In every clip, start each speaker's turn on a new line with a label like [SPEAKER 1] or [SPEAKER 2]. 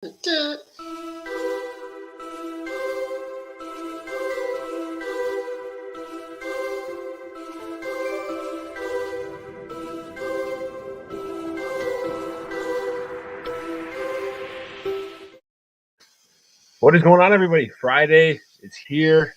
[SPEAKER 1] Duh.
[SPEAKER 2] What is going on, everybody? Friday is here.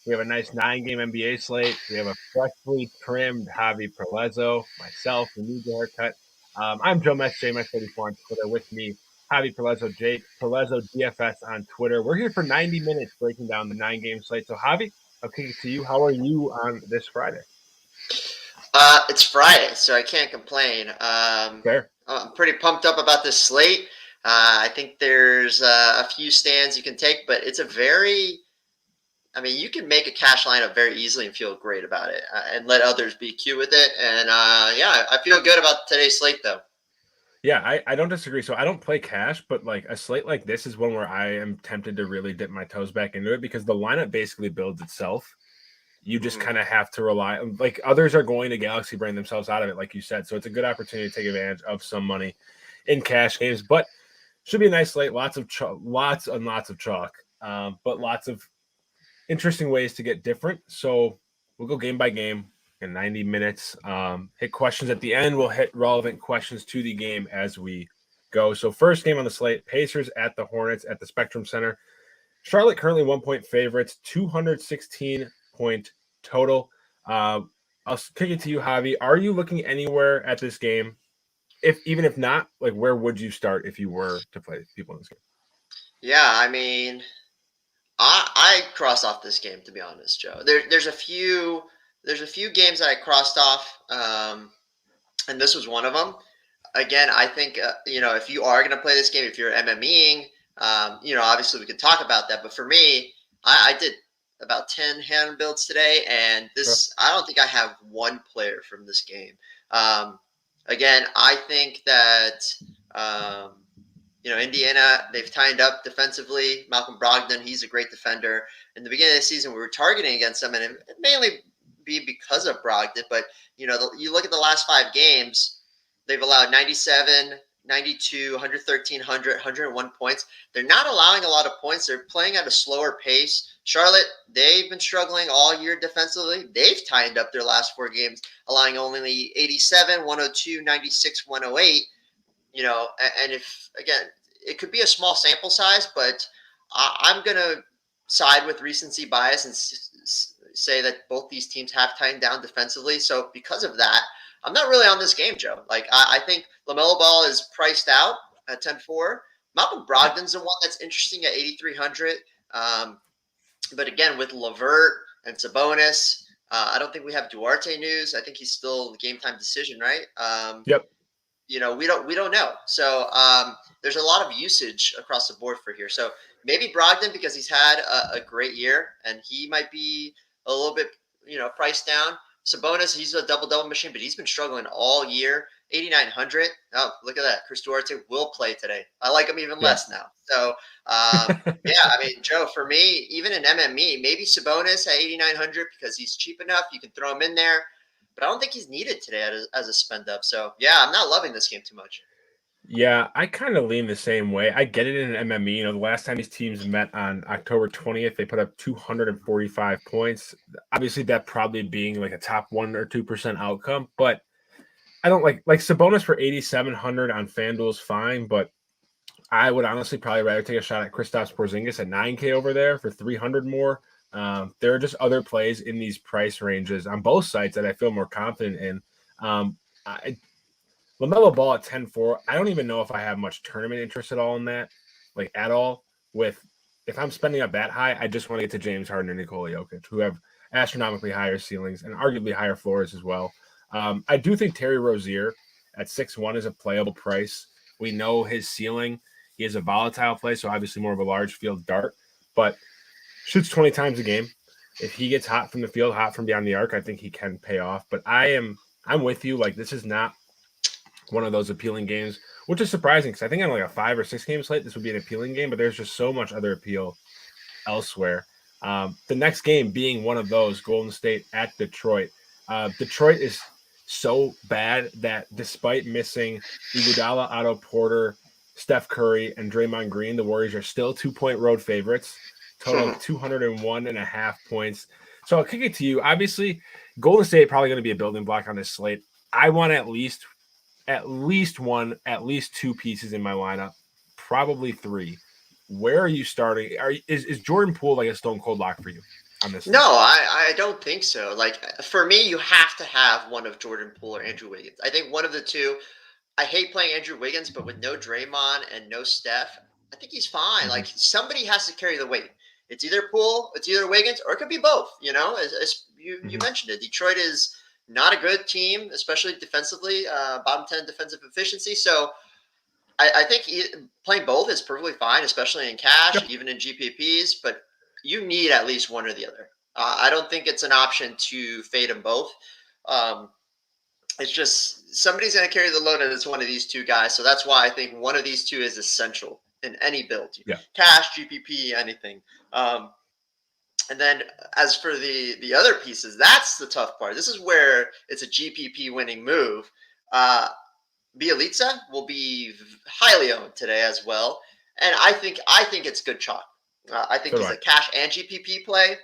[SPEAKER 2] We have a nice 9-game NBA slate. We have a freshly trimmed Javi Prellezo, myself, who needs a haircut. I'm Joe Metz, JMetz34 on Twitter. With me, Javi Prellezo, Jake Prellezo, DFS on Twitter. We're here for 90 minutes breaking down the 9-game slate. So, Javi, I'll kick it to you. How are you on this Friday?
[SPEAKER 1] It's Friday, so I can't complain.
[SPEAKER 2] Fair.
[SPEAKER 1] I'm pretty pumped up about this slate. I think there's a few stands you can take, but it's you can make a cash lineup very easily and feel great about it and let others be cute with it. And I feel good about today's slate, though.
[SPEAKER 2] Yeah, I don't disagree. So I don't play cash, but like a slate like this is one where I am tempted to really dip my toes back into it because the lineup basically builds itself. You just kind of have to rely on, like, others are going to Galaxy Brain themselves out of it, like you said. So it's a good opportunity to take advantage of some money in cash games, but should be a nice slate. Lots and lots of chalk, but lots of interesting ways to get different. So we'll go game by game in 90 minutes. Hit questions at the end. We'll hit relevant questions to the game as we go. So first game on the slate, Pacers at the Hornets at the Spectrum Center. Charlotte currently 1-point favorites, 216-point total. I'll kick it to you, Javi. Are you looking anywhere at this game? Even if not, like, where would you start if you were to play people in this game?
[SPEAKER 1] Yeah, I crossed off this game, to be honest, Joe. There's a few games that I crossed off, and this was one of them. Again, I think if you are going to play this game, if you're MMEing, obviously we could talk about that. But for me, I did about 10 hand builds today, and this I don't think I have one player from this game. Again, I think that Indiana, they've tightened up defensively. Malcolm Brogdon, he's a great defender. In the beginning of the season, we were targeting against them, and it mainly be because of Brogdon. But you look at the last 5 games, they've allowed 97, 92, 113, 100, 101 points. They're not allowing a lot of points. They're playing at a slower pace. Charlotte, they've been struggling all year defensively. They've tightened up their last 4 games, allowing only 87, 102, 96, 108. And if, again, it could be a small sample size, but I'm going to side with recency bias and say that both these teams have tightened down defensively. So because of that, I'm not really on this game, Joe. Like, I think LaMelo Ball is priced out at 10-4. Malcolm Brogdon's the one that's interesting at 8,300. But again, with LeVert and Sabonis, I don't think we have Duarte news. I think he's still the game time decision, right?
[SPEAKER 2] Yep.
[SPEAKER 1] We don't know. So there's a lot of usage across the board for here. So maybe Brogdon, because he's had a great year and he might be a little bit priced down. Sabonis, he's a double machine, but he's been struggling all year. 8,900. Oh, look at that. Chris Duarte will play today. I like him even less now. So, Joe, for me, even in MME, maybe Sabonis at 8,900 because he's cheap enough. You can throw him in there. But I don't think he's needed today as a spend up. So, yeah, I'm not loving this game too much.
[SPEAKER 2] Yeah, I kind of lean the same way. I get it in an MME. The last time these teams met on October 20th, they put up 245 points. Obviously, that probably being like a top 1 or 2% outcome. But I don't like Sabonis for 8,700 on FanDuel is fine. But I would honestly probably rather take a shot at Kristaps Porzingis at 9K over there for 300 more. There are just other plays in these price ranges on both sites that I feel more confident in. LaMelo Ball at 10-4. I don't even know if I have much tournament interest at all in that, like at all. If I'm spending up that high, I just want to get to James Harden and Nikola Jokic, who have astronomically higher ceilings and arguably higher floors as well. I do think Terry Rozier at 6-1 is a playable price. We know his ceiling. He is a volatile play, so obviously more of a large field dart, but shoots 20 times a game. If he gets hot from the field, hot from beyond the arc, I think he can pay off. But I'm with you. Like, this is not one of those appealing games, which is surprising because I think on like a 5 or 6 game slate, this would be an appealing game, but there's just so much other appeal elsewhere. The next game being one of those, Golden State at Detroit. Detroit is so bad that despite missing Iguodala, Otto Porter, Steph Curry, and Draymond Green, the Warriors are still 2-point road favorites, total of 201.5 points. So I'll kick it to you. Obviously, Golden State probably going to be a building block on this slate. I want at least two pieces in my lineup, probably three. Where are you starting? Is Jordan Poole like a stone cold lock for you on this?
[SPEAKER 1] No, I don't think so. Like, for me, you have to have one of Jordan Poole or Andrew Wiggins. I think one of the two. I hate playing Andrew Wiggins, but with no Draymond and no Steph, I think he's fine.
[SPEAKER 2] Mm-hmm.
[SPEAKER 1] Like, somebody has to carry the weight. It's either Poole, it's either Wiggins, or it could be both. You know, as you mentioned it, Detroit is not a good team, especially defensively, bottom 10 defensive efficiency. So I think playing both is perfectly fine, especially in cash, even in GPPs, but you need at least one or the other. I don't think it's an option to fade them both. It's just somebody's going to carry the load, and it's one of these two guys. So that's why I think one of these two is essential in any build.
[SPEAKER 2] Yeah.
[SPEAKER 1] Cash, GPP, anything. And then as for the other pieces, that's the tough part. This is where it's a GPP winning move. Bielitsa will be highly owned today as well. And I think it's good chalk. I think he's a cash and GPP play.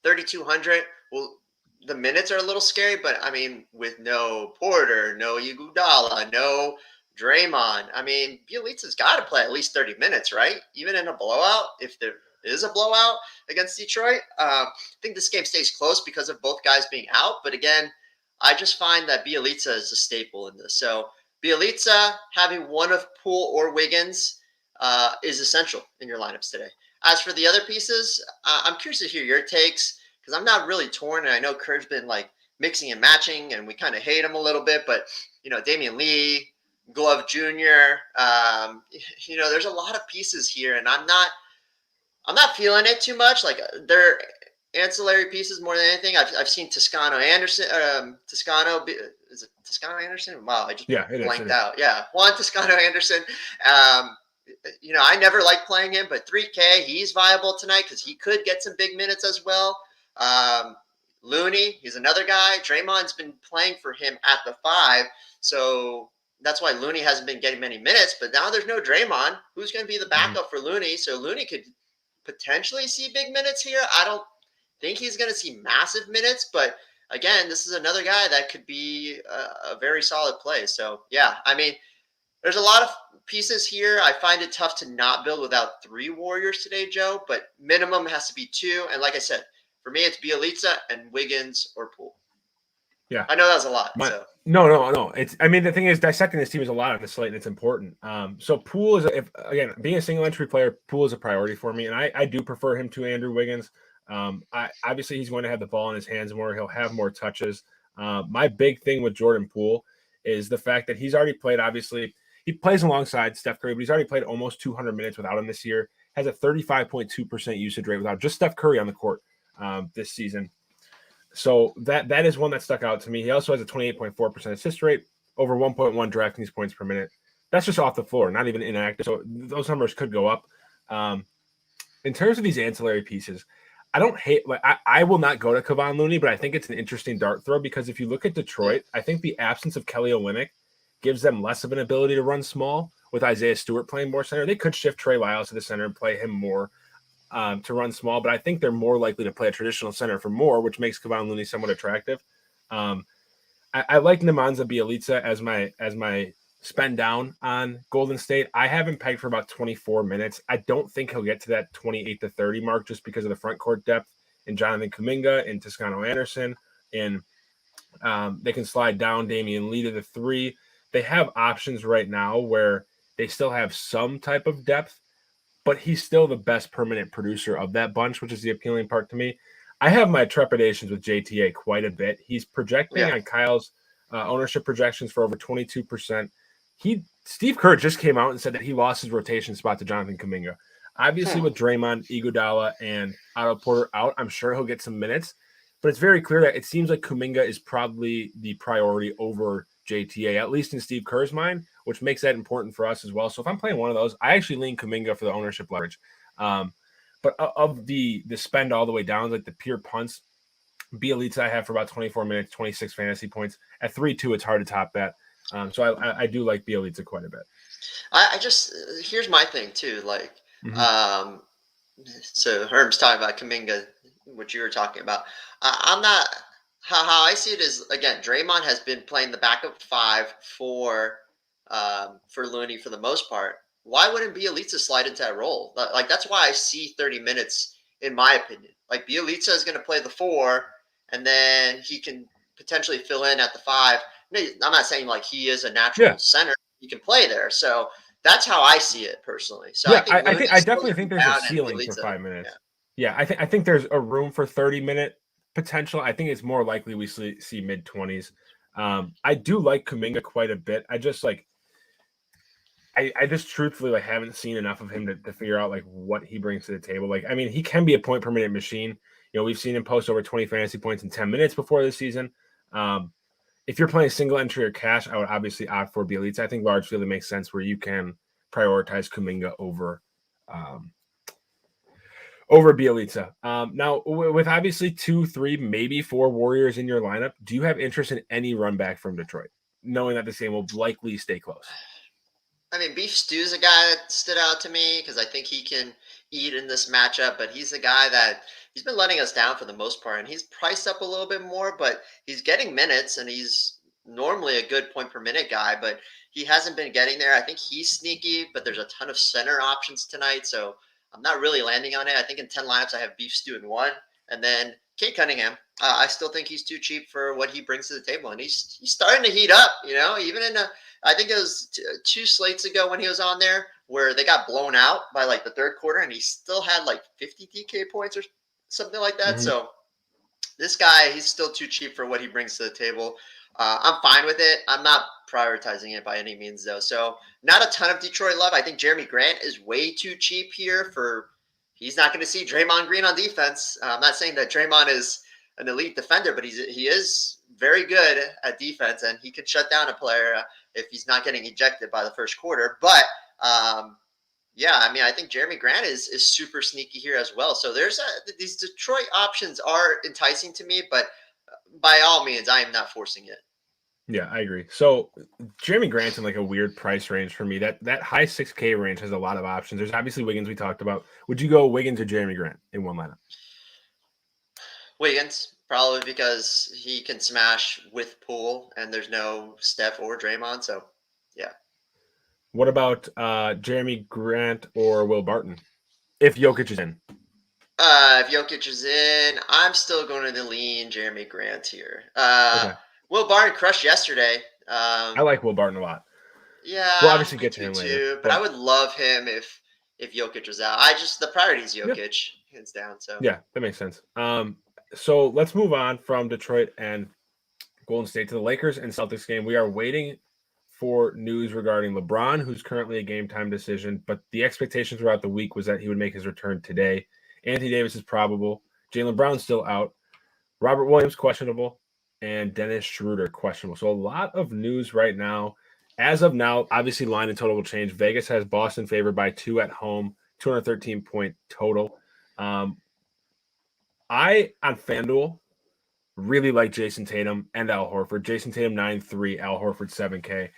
[SPEAKER 1] 3,200. Well, the minutes are a little scary, but I mean, with no Porter, no Iguodala, no Draymond, I mean, Bielitsa's got to play at least 30 minutes, right? Even in a blowout, if there is a blowout against Detroit. I think this game stays close because of both guys being out. But again, I just find that Bielitsa is a staple in this. So Bielitsa having one of Poole or Wiggins is essential in your lineups today. As for the other pieces, I'm curious to hear your takes because I'm not really torn. And I know Kerr's been like mixing and matching, and we kind of hate him a little bit. But, you know, Damian Lee, Glove Jr., you know, there's a lot of pieces here, and I'm not feeling it too much. Like, they're ancillary pieces more than anything. I've seen Toscano Anderson. Is it Toscano Anderson? Wow, I just blanked out. Yeah, Juan Toscano Anderson. You know, I never liked playing him, but 3K, he's viable tonight because he could get some big minutes as well. Looney, he's another guy. Draymond's been playing for him at the 5, so that's why Looney hasn't been getting many minutes. But now there's no Draymond. Who's going to be the backup for Looney? So Looney could potentially see big minutes here. I don't think he's going to see massive minutes, but again, this is another guy that could be a very solid play. So yeah, I mean, there's a lot of pieces here. I find it tough to not build without 3 Warriors today, Joe, but minimum has to be 2. And like I said, for me, it's Bielitsa and Wiggins or Poole.
[SPEAKER 2] Yeah.
[SPEAKER 1] I know that was a lot.
[SPEAKER 2] No. I mean, the thing is, dissecting this team is a lot on the slate, and it's important. So Poole is, again, being a single entry player, Poole is a priority for me, and I do prefer him to Andrew Wiggins. Obviously, he's going to have the ball in his hands more. He'll have more touches. My big thing with Jordan Poole is the fact that he's already played, obviously, he plays alongside Steph Curry, but he's already played almost 200 minutes without him this year, has a 35.2% usage rate without just Steph Curry on the court this season. So that is one that stuck out to me. He also has a 28.4% assist rate, over 1.1 DraftKings points per minute. That's just off the floor, not even inactive. So those numbers could go up. In terms of these ancillary pieces, I don't hate. Like, I will not go to Kevon Looney, but I think it's an interesting dart throw because if you look at Detroit, I think the absence of Kelly Olynyk gives them less of an ability to run small. With Isaiah Stewart playing more center, they could shift Trey Lyles to the center and play him more to run small. But I think they're more likely to play a traditional center for more, which makes Kevon Looney somewhat attractive. I like Nemanja Bjelica as my spend down on Golden State. I have him pegged for about 24 minutes. I don't think he'll get to that 28 to 30 mark just because of the front court depth in Jonathan Kuminga and Toscano Anderson. And they can slide down Damian Lee to the 3. They have options right now where they still have some type of depth, but he's still the best permanent producer of that bunch, which is the appealing part to me. I have my trepidations with JTA quite a bit. He's projecting on Kyle's ownership projections for over 22%. Steve Kerr just came out and said that he lost his rotation spot to Jonathan Kuminga. Obviously, with Draymond, Iguodala, and Otto Porter out, I'm sure he'll get some minutes. But it's very clear that it seems like Kuminga is probably the priority over JTA, at least in Steve Kerr's mind, which makes that important for us as well. So if I'm playing one of those, I actually lean Kuminga for the ownership leverage. But of the spend all the way down, like the pure punts, Bjelica I have for about 24 minutes, 26 fantasy points. At 3-2, it's hard to top that. So I do like Bjelica quite a bit.
[SPEAKER 1] I just here's my thing too. Like,
[SPEAKER 2] Mm-hmm.
[SPEAKER 1] um, so Herm's talking about Kuminga, what you were talking about. I'm not. How I see it is again, Draymond has been playing the backup five for Looney for the most part. Why wouldn't Bielitsa slide into that role? Like that's why I see 30 minutes in my opinion. Like Bielitsa is going to play the four, and then he can potentially fill in at the five. I'm not saying like he is a natural
[SPEAKER 2] Yeah.
[SPEAKER 1] center; he can play there. So that's how I see it personally. So I
[SPEAKER 2] Yeah,
[SPEAKER 1] think Looney
[SPEAKER 2] I
[SPEAKER 1] still
[SPEAKER 2] definitely
[SPEAKER 1] should
[SPEAKER 2] think
[SPEAKER 1] be
[SPEAKER 2] there's a
[SPEAKER 1] down and
[SPEAKER 2] ceiling for
[SPEAKER 1] Bielitsa.
[SPEAKER 2] 5 minutes.
[SPEAKER 1] Yeah.
[SPEAKER 2] Yeah, I think there's a room for 30-minute potential. I think it's more likely we see mid 20s. I do like Kuminga quite a bit. I just like I just truthfully like haven't seen enough of him to figure out like what he brings to the table. Like, I mean, he can be a point per minute machine. You know, we've seen him post over 20 fantasy points in 10 minutes before this season. If you're playing single entry or cash, I would obviously opt for Bielitsa. I think large field makes sense where you can prioritize Kuminga um, over Bielitsa. Now, with obviously 2, 3, maybe 4 Warriors in your lineup, do you have interest in any run back from Detroit, knowing that this game will likely stay close?
[SPEAKER 1] I mean, Beef Stew's a guy that stood out to me because I think he can eat in this matchup, but he's a guy that he's been letting us down for the most part, and he's priced up a little bit more, but he's getting minutes, and he's normally a good point per minute guy, but he hasn't been getting there. I think he's sneaky, but there's a ton of center options tonight, so I'm not really landing on it. I think in 10 lineups, I have Beef Stew in one, and then Kate Cunningham. I still think he's too cheap for what he brings to the table, and he's starting to heat up, even in a I think it was two slates ago when he was on there where they got blown out by like the third quarter, and he still had like 50 DK points or something like that.
[SPEAKER 2] Mm-hmm.
[SPEAKER 1] So this guy, he's still too cheap for what he brings to the table. I'm fine with it. I'm not prioritizing it by any means, though. So not a ton of Detroit love. I think Jeremy Grant is way too cheap here for. He's not going to see Draymond Green on defense. I'm not saying that Draymond is an elite defender, but he is very good at defense, and he can shut down a player if he's not getting ejected by the first quarter. But yeah, I mean, I think Jeremy Grant is super sneaky here as well. So these Detroit options are enticing to me, but by all means, I am not forcing it.
[SPEAKER 2] Yeah, I agree. So Jeremy Grant's in like a weird price range for me. That high 6K range has a lot of options. There's obviously Wiggins we talked about. Would you go Wiggins or Jeremy Grant in one lineup?
[SPEAKER 1] Wiggins, probably because he can smash with Poole, and there's no Steph or Draymond. So, yeah.
[SPEAKER 2] What about Jeremy Grant or Will Barton if Jokic is in?
[SPEAKER 1] If Jokic is in, I'm still going to lean Jeremy Grant here.
[SPEAKER 2] Okay.
[SPEAKER 1] Will Barton crushed yesterday.
[SPEAKER 2] I like Will Barton a lot.
[SPEAKER 1] Yeah,
[SPEAKER 2] We'll obviously
[SPEAKER 1] I
[SPEAKER 2] get to
[SPEAKER 1] do
[SPEAKER 2] him later.
[SPEAKER 1] too. But I would love him if Jokic was out. The priority is
[SPEAKER 2] Yeah.
[SPEAKER 1] Jokic, hands down. So
[SPEAKER 2] Yeah, that makes sense. So let's move on from Detroit and Golden State to the Lakers and Celtics game. We are waiting for news regarding LeBron, who's currently a game time decision, but the expectation throughout the week was that he would make his return today. Anthony Davis is probable. Jaylen Brown's still out. Robert Williams questionable, and Dennis Schroeder questionable. So a lot of news right now. As of now, obviously line and total will change. Vegas has Boston favored by 2 at home, 213-point total. I on FanDuel really like Jason Tatum and Al Horford. Jason Tatum 9-3, Al Horford 7K.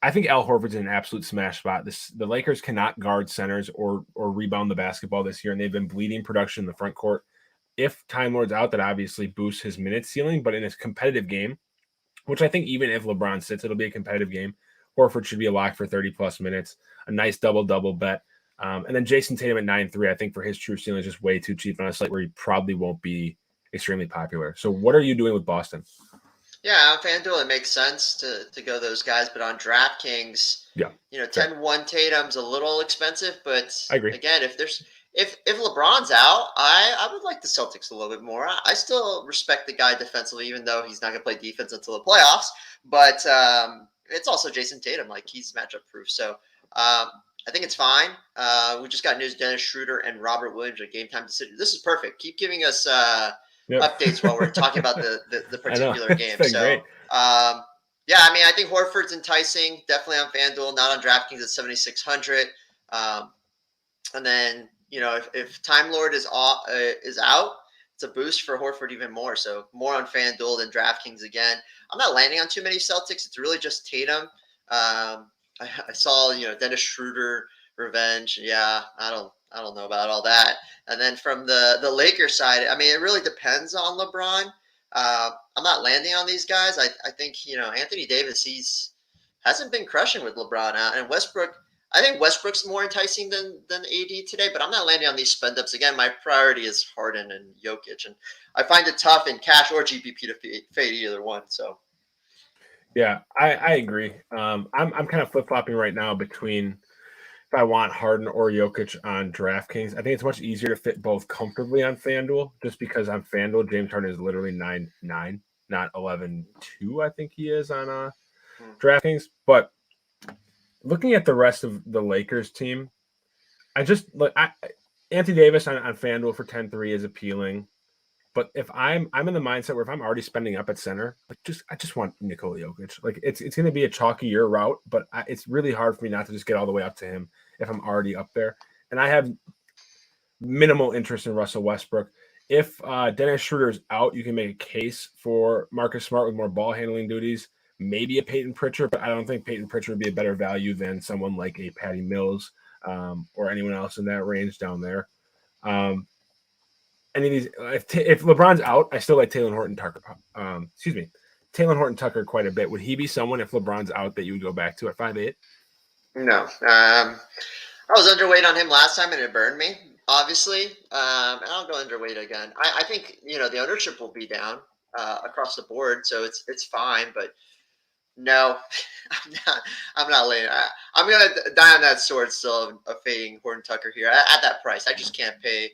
[SPEAKER 2] I think Al Horford's in an absolute smash spot. The Lakers cannot guard centers or rebound the basketball this year, and they've been bleeding production in the front court. If Time Lord's out, that obviously boosts his minute ceiling, but in a competitive game, which I think even if LeBron sits, it'll be a competitive game. Horford should be a lock for 30-plus minutes, a nice double-double bet. And then Jason Tatum at 9-3, I think for his true ceiling is just way too cheap on a slate where he probably won't be extremely popular. So what are you doing with Boston?
[SPEAKER 1] yeah, on FanDuel it makes sense to go those guys, but on DraftKings,
[SPEAKER 2] Yeah,
[SPEAKER 1] 10-1 Tatum's a little expensive, but
[SPEAKER 2] I agree.
[SPEAKER 1] again, if LeBron's out, I would like the Celtics a little bit more. I still respect the guy defensively, even though he's not going to play defense until the playoffs. But it's also Jason Tatum, like he's matchup proof. So I think it's fine. We just got news: Dennis Schroeder and Robert Williams are game time decision. This is perfect. Keep giving us updates while we're talking about the particular game.
[SPEAKER 2] It's been
[SPEAKER 1] So,
[SPEAKER 2] great.
[SPEAKER 1] yeah, I mean, I think Horford's enticing. Definitely on FanDuel, not on DraftKings at 7,600. And then if Time Lord is out, it's a boost for Horford even more. So more on FanDuel than DraftKings again. I'm not landing on too many Celtics. It's really just Tatum. I saw, Dennis Schroeder revenge. Yeah, I don't know about all that. And then from the Lakers side, I mean, it really depends on LeBron. I'm not landing on these guys. I think, Anthony Davis, hasn't been crushing with LeBron out, and Westbrook. I think Westbrook's more enticing than AD today, but I'm not landing on these spend ups. Again, my priority is Harden and Jokic, and I find it tough in cash or GPP to fade either one. So
[SPEAKER 2] Yeah, I agree. I'm kind of flip flopping right now between if I want Harden or Jokic on DraftKings. I think it's much easier to fit both comfortably on FanDuel, just because on FanDuel James Harden is literally 9-9, not 11-2. I think he is on DraftKings. But looking at the rest of the Lakers team, Anthony Davis on FanDuel for 10-3 is appealing. But if I'm in the mindset where if I'm already spending up at center, I just want Nikola Jokic. Like it's going to be a chalkier route, but it's really hard for me not to just get all the way up to him if I'm already up there. And I have minimal interest in Russell Westbrook. If Dennis Schroeder is out, you can make a case for Marcus Smart with more ball handling duties. Maybe a Peyton Pritchard, but I don't think Peyton Pritchard would be a better value than someone like a Patty Mills or anyone else in that range down there. Any of these, if LeBron's out, I still like Taylor Horton Tucker. Taylor Horton Tucker quite a bit. Would he be someone if LeBron's out that you would go back to at 5'8"?
[SPEAKER 1] no, I was underweight on him last time and it burned me. Obviously, and I'll go underweight again. I think the ownership will be down across the board, so it's fine. But no, I'm not laying. I'm gonna die on that sword still of fading Horton Tucker here at that price. I just can't pay.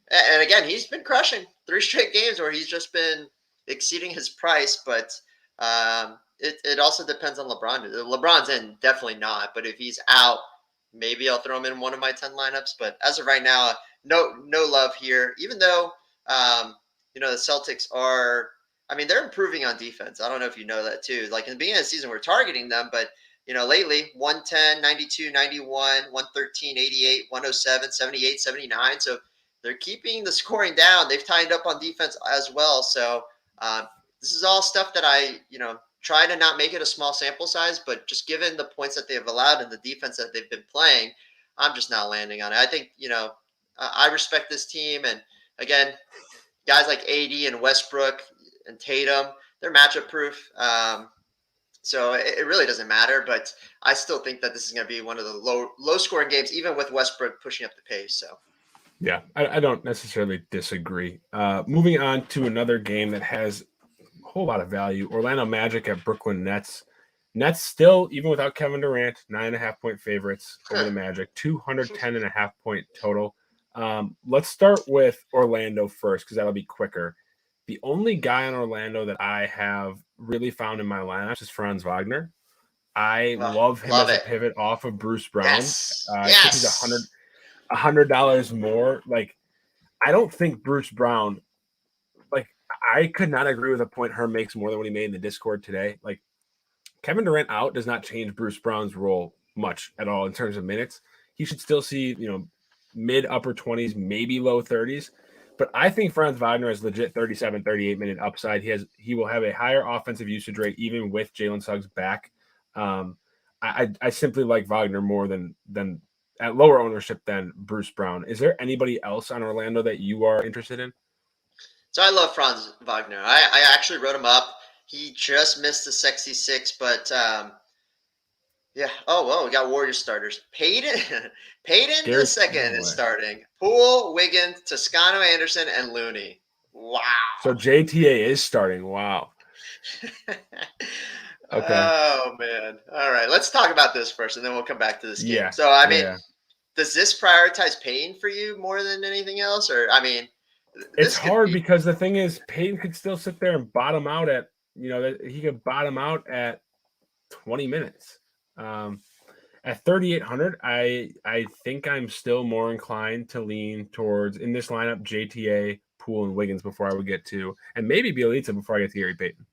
[SPEAKER 1] And again, he's been crushing 3 straight games where he's just been exceeding his price. But it also depends on LeBron. LeBron's in, definitely not. But if he's out, maybe I'll throw him in one of my 10 lineups. But as of right now, no love here. Even though the Celtics are, I mean, they're improving on defense. I don't know if you know that too. Like in the beginning of the season, we're targeting them, but lately 110, 92, 91, 113, 88, 107, 78, 79. So they're keeping the scoring down. They've tightened up on defense as well. So this is all stuff that I, try to not make it a small sample size, but just given the points that they've allowed and the defense that they've been playing, I'm just not landing on it. I think, I respect this team. And again, guys like AD and Westbrook and Tatum, they're matchup proof. So it really doesn't matter, but I still think that this is going to be one of the low scoring games, even with Westbrook pushing up the pace. So.
[SPEAKER 2] Yeah, I don't necessarily disagree. Moving on to another game that has a whole lot of value. Orlando Magic at Brooklyn Nets. Nets still, even without Kevin Durant, 9.5-point favorites over the Magic, 210.5-point total. Let's start with Orlando first because that'll be quicker. The only guy on Orlando that I have really found in my lineup is Franz Wagner. I love him as a pivot off of Bruce Brown.
[SPEAKER 1] Yes.
[SPEAKER 2] I think he's $100 more. Like, I don't think Bruce Brown, like, I could not agree with a point Herm makes more than what he made in the Discord today. Like, Kevin Durant out does not change Bruce Brown's role much at all in terms of minutes. He should still see, mid upper 20s, maybe low 30s. But I think Franz Wagner has legit 37, 38 minute upside. He will have a higher offensive usage rate even with Jalen Suggs back. I simply like Wagner more than at lower ownership than Bruce Brown. Is there anybody else on Orlando that you are interested in?
[SPEAKER 1] So I love Franz Wagner. I actually wrote him up. He just missed the sexy 6, but yeah. Oh, we got Warriors starters. Payton the second is starting. Poole, Wiggins, Toscano, Anderson, and Looney. Wow.
[SPEAKER 2] So JTA is starting. Wow.
[SPEAKER 1] Okay. Oh, man. All right. Let's talk about this first, and then we'll come back to this game.
[SPEAKER 2] Yeah.
[SPEAKER 1] So, I mean, does this prioritize Payton for you more than anything else? Or, I mean,
[SPEAKER 2] it's hard because the thing is, Payton could still sit there and bottom out at, he could bottom out at 20 minutes. At 3,800, I think I'm still more inclined to lean towards, in this lineup, JTA, Poole, and Wiggins before I would get to, and maybe Bielitsa before I get to Gary Payton.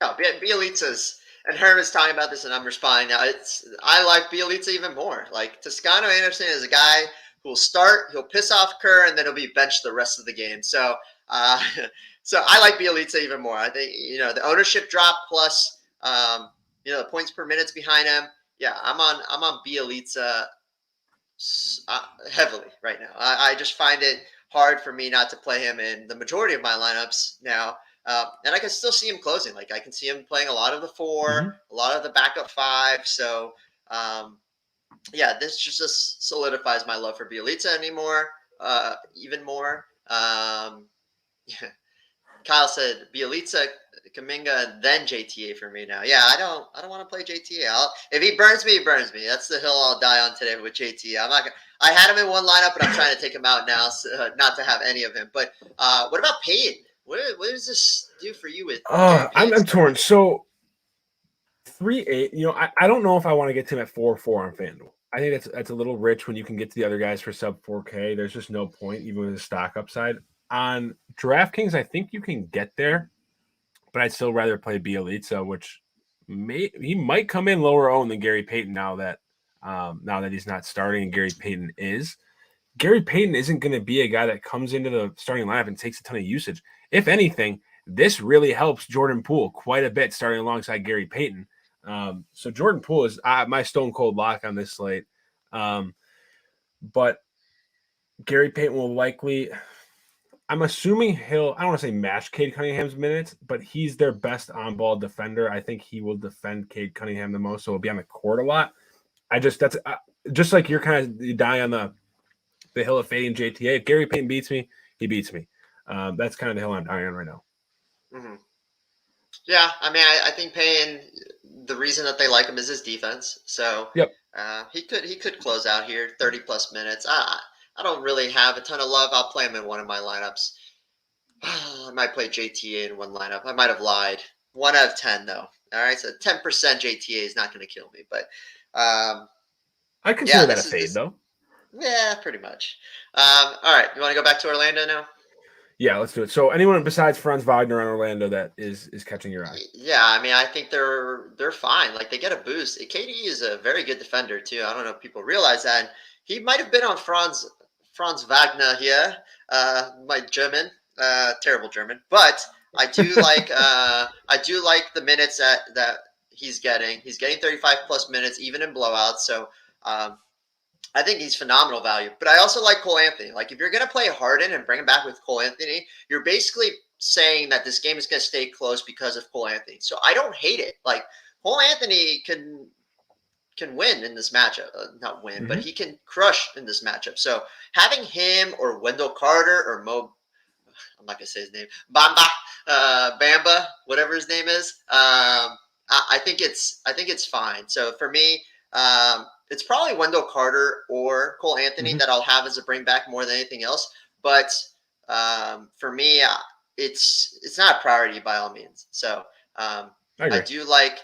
[SPEAKER 1] No, Bielitsa's, and Herm is talking about this, and I'm responding now. I like Bielitsa even more. Like, Toscano Anderson is a guy who will start, he'll piss off Kerr, and then he'll be benched the rest of the game. So, so I like Bielitsa even more. I think, the ownership drop plus, the points per minute's behind him. Yeah, I'm on Bielitsa heavily right now. I just find it hard for me not to play him in the majority of my lineups now. And I can still see him closing. Like I can see him playing a lot of the 4,
[SPEAKER 2] Mm-hmm.
[SPEAKER 1] a lot of the backup 5. So um, yeah, this just solidifies my love for Bielitsa anymore, even more. Yeah. Kyle said Bielitsa, Kaminga, and then JTA for me now. Yeah, I don't want to play JTA. If he burns me, he burns me. That's the hill I'll die on today with JTA. I'm not gonna. I had him in one lineup, but I'm trying to take him out now, so, not to have any of him. But what about Payton? What does this do for you with Gary Payton?
[SPEAKER 2] I'm torn. So 3-8. I don't know if I want to get him at 4-4 on FanDuel. I think that's a little rich when you can get to the other guys for sub 4K. There's just no point, even with the stock upside. On DraftKings, I think you can get there, but I'd still rather play Bielitsa, which he might come in lower owned than Gary Payton now that he's not starting and Gary Payton is. Gary Payton isn't going to be a guy that comes into the starting lineup and takes a ton of usage. If anything, this really helps Jordan Poole quite a bit starting alongside Gary Payton. So Jordan Poole is my stone cold lock on this slate. But Gary Payton will likely, I'm assuming I don't want to say match Cade Cunningham's minutes, but he's their best on-ball defender. I think he will defend Cade Cunningham the most, so he'll be on the court a lot. That's just like you're kind of die on the hill of fading JTA. If Gary Payton beats me, he beats me. That's kind of the hill I'm dying on right now.
[SPEAKER 1] Mm-hmm. Yeah, I mean, I think Payne. The reason that they like him is his defense. So
[SPEAKER 2] yep,
[SPEAKER 1] he could close out here 30+ minutes. I don't really have a ton of love. I'll play him in one of my lineups. I might play JTA in one lineup. I might have lied. 1 out of 10 though. All right, so 10% JTA is not going to kill me, but
[SPEAKER 2] I consider that a fade though.
[SPEAKER 1] Yeah, pretty much. All right, you want to go back to Orlando now?
[SPEAKER 2] Yeah, let's do it. So anyone besides Franz Wagner on Orlando that is catching your eye?
[SPEAKER 1] Yeah, I mean, I think they're fine. Like they get a boost. KD is a very good defender too. I don't know if people realize that. And he might have been on Franz Wagner here. My German, terrible German, but I do like the minutes that he's getting. He's getting 35+ minutes even in blowouts. So I think he's phenomenal value. But I also like Cole Anthony. Like if you're going to play Harden and bring him back with Cole Anthony, you're basically saying that this game is going to stay close because of Cole Anthony. So I don't hate it. Like Cole Anthony can win in this matchup. Not win, but he can crush in this matchup. So having him or Wendell Carter or I'm not going to say his name, Bamba, whatever his name is, I think it's fine. So for me, it's probably Wendell Carter or Cole Anthony that I'll have as a bring back more than anything else. But for me, it's not a priority by all means. So I do like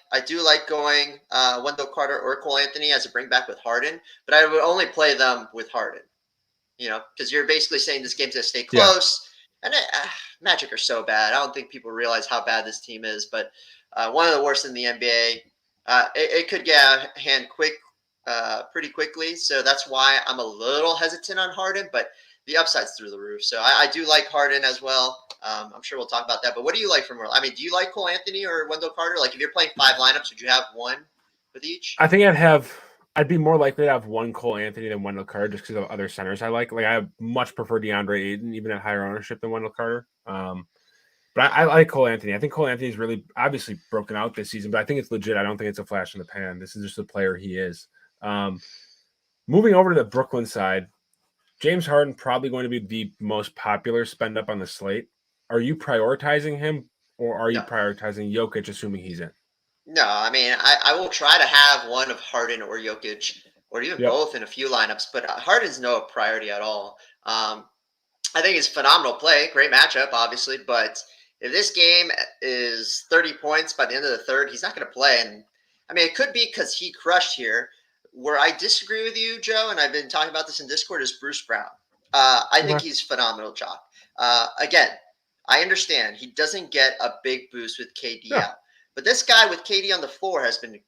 [SPEAKER 1] going Wendell Carter or Cole Anthony as a bring back with Harden, but I would only play them with Harden. Because you're basically saying this game's gonna stay close. Yeah. And Magic are so bad. I don't think people realize how bad this team is, but one of the worst in the NBA. It could get out of hand pretty quickly. So that's why I'm a little hesitant on Harden, but the upside's through the roof. So I do like Harden as well. I'm sure we'll talk about that. But what do you like from World? I mean, do you like Cole Anthony or Wendell Carter? Like if you're playing 5 lineups, would you have one with each?
[SPEAKER 2] I think I'd be more likely to have one Cole Anthony than Wendell Carter just because of other centers I like. Like I much prefer DeAndre Ayton, even at higher ownership than Wendell Carter. But I like Cole Anthony. I think Cole Anthony's really obviously broken out this season, but I think it's legit. I don't think it's a flash in the pan. This is just the player he is. Moving over to the Brooklyn side, James Harden probably going to be the most popular spend up on the slate. Are you prioritizing him or are you prioritizing Jokic, assuming he's in?
[SPEAKER 1] No, I mean, I will try to have one of Harden or Jokic or even both in a few lineups, but Harden's no priority at all. I think it's phenomenal play, great matchup, obviously, but if this game is 30 points by the end of the third, he's not going to play. And I mean, it could be because he crushed here. Where I disagree with you, Joe, and I've been talking about this in Discord, is Bruce Brown. I think he's phenomenal, Jock. Again, I understand he doesn't get a big boost with KD out. But this guy with KD on the floor has been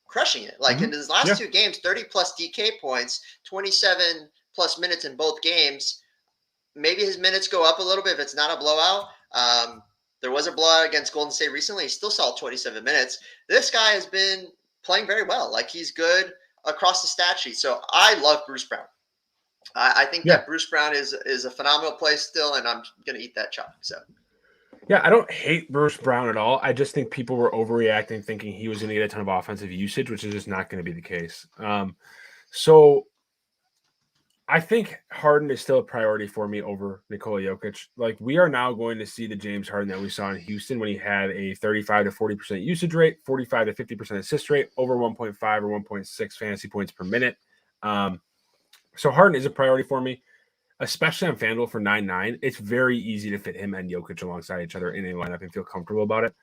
[SPEAKER 1] crushing it. Like in his last 2 games, 30+ DK points, 27+ minutes in both games. Maybe his minutes go up a little bit if it's not a blowout. There was a blowout against Golden State recently. He still saw 27 minutes. This guy has been playing very well. Like he's good across the stat sheet. So I love Bruce Brown. I think that Bruce Brown is a phenomenal play still, and I'm going to eat that chalk. So.
[SPEAKER 2] Yeah, I don't hate Bruce Brown at all. I just think people were overreacting, thinking he was going to get a ton of offensive usage, which is just not going to be the case. So I think Harden is still a priority for me over Nikola Jokic. Like we are now going to see the James Harden that we saw in Houston when he had a 35 to 40% usage rate, 45 to 50% assist rate, over 1.5 or 1.6 fantasy points per minute. So Harden is a priority for me, especially on FanDuel for 9.9. It's very easy to fit him and Jokic alongside each other in a lineup and feel comfortable about it.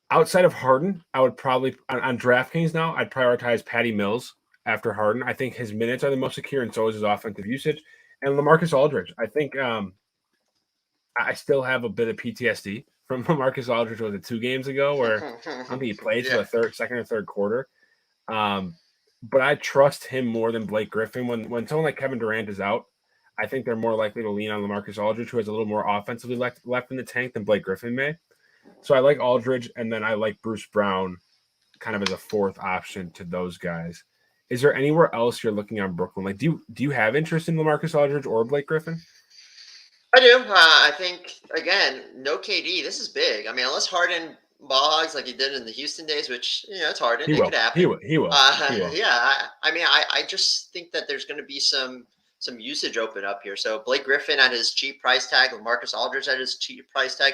[SPEAKER 2] Outside of Harden, I would probably on DraftKings now, I'd prioritize Patty Mills after Harden. I think his minutes are the most secure, and so is his offensive usage. And LaMarcus Aldridge. I think I still have a bit of PTSD from LaMarcus Aldridge. Was it 2 games ago where I don't think he played for the second or third quarter. But I trust him more than Blake Griffin. When someone like Kevin Durant is out, I think they're more likely to lean on LaMarcus Aldridge, who has a little more offensively left in the tank than Blake Griffin may. So I like Aldridge, and then I like Bruce Brown kind of as a fourth option to those guys. Is there anywhere else you're looking on Brooklyn? Like, do you have interest in LaMarcus Aldridge or Blake Griffin?
[SPEAKER 1] I do. I think, again, no KD. This is big. I mean, unless Harden ball hogs like he did in the Houston days, which, it's Harden. It could happen.
[SPEAKER 2] He will.
[SPEAKER 1] Yeah. I just think that there's going to be some usage open up here. So Blake Griffin at his cheap price tag, LaMarcus Aldridge at his cheap price tag.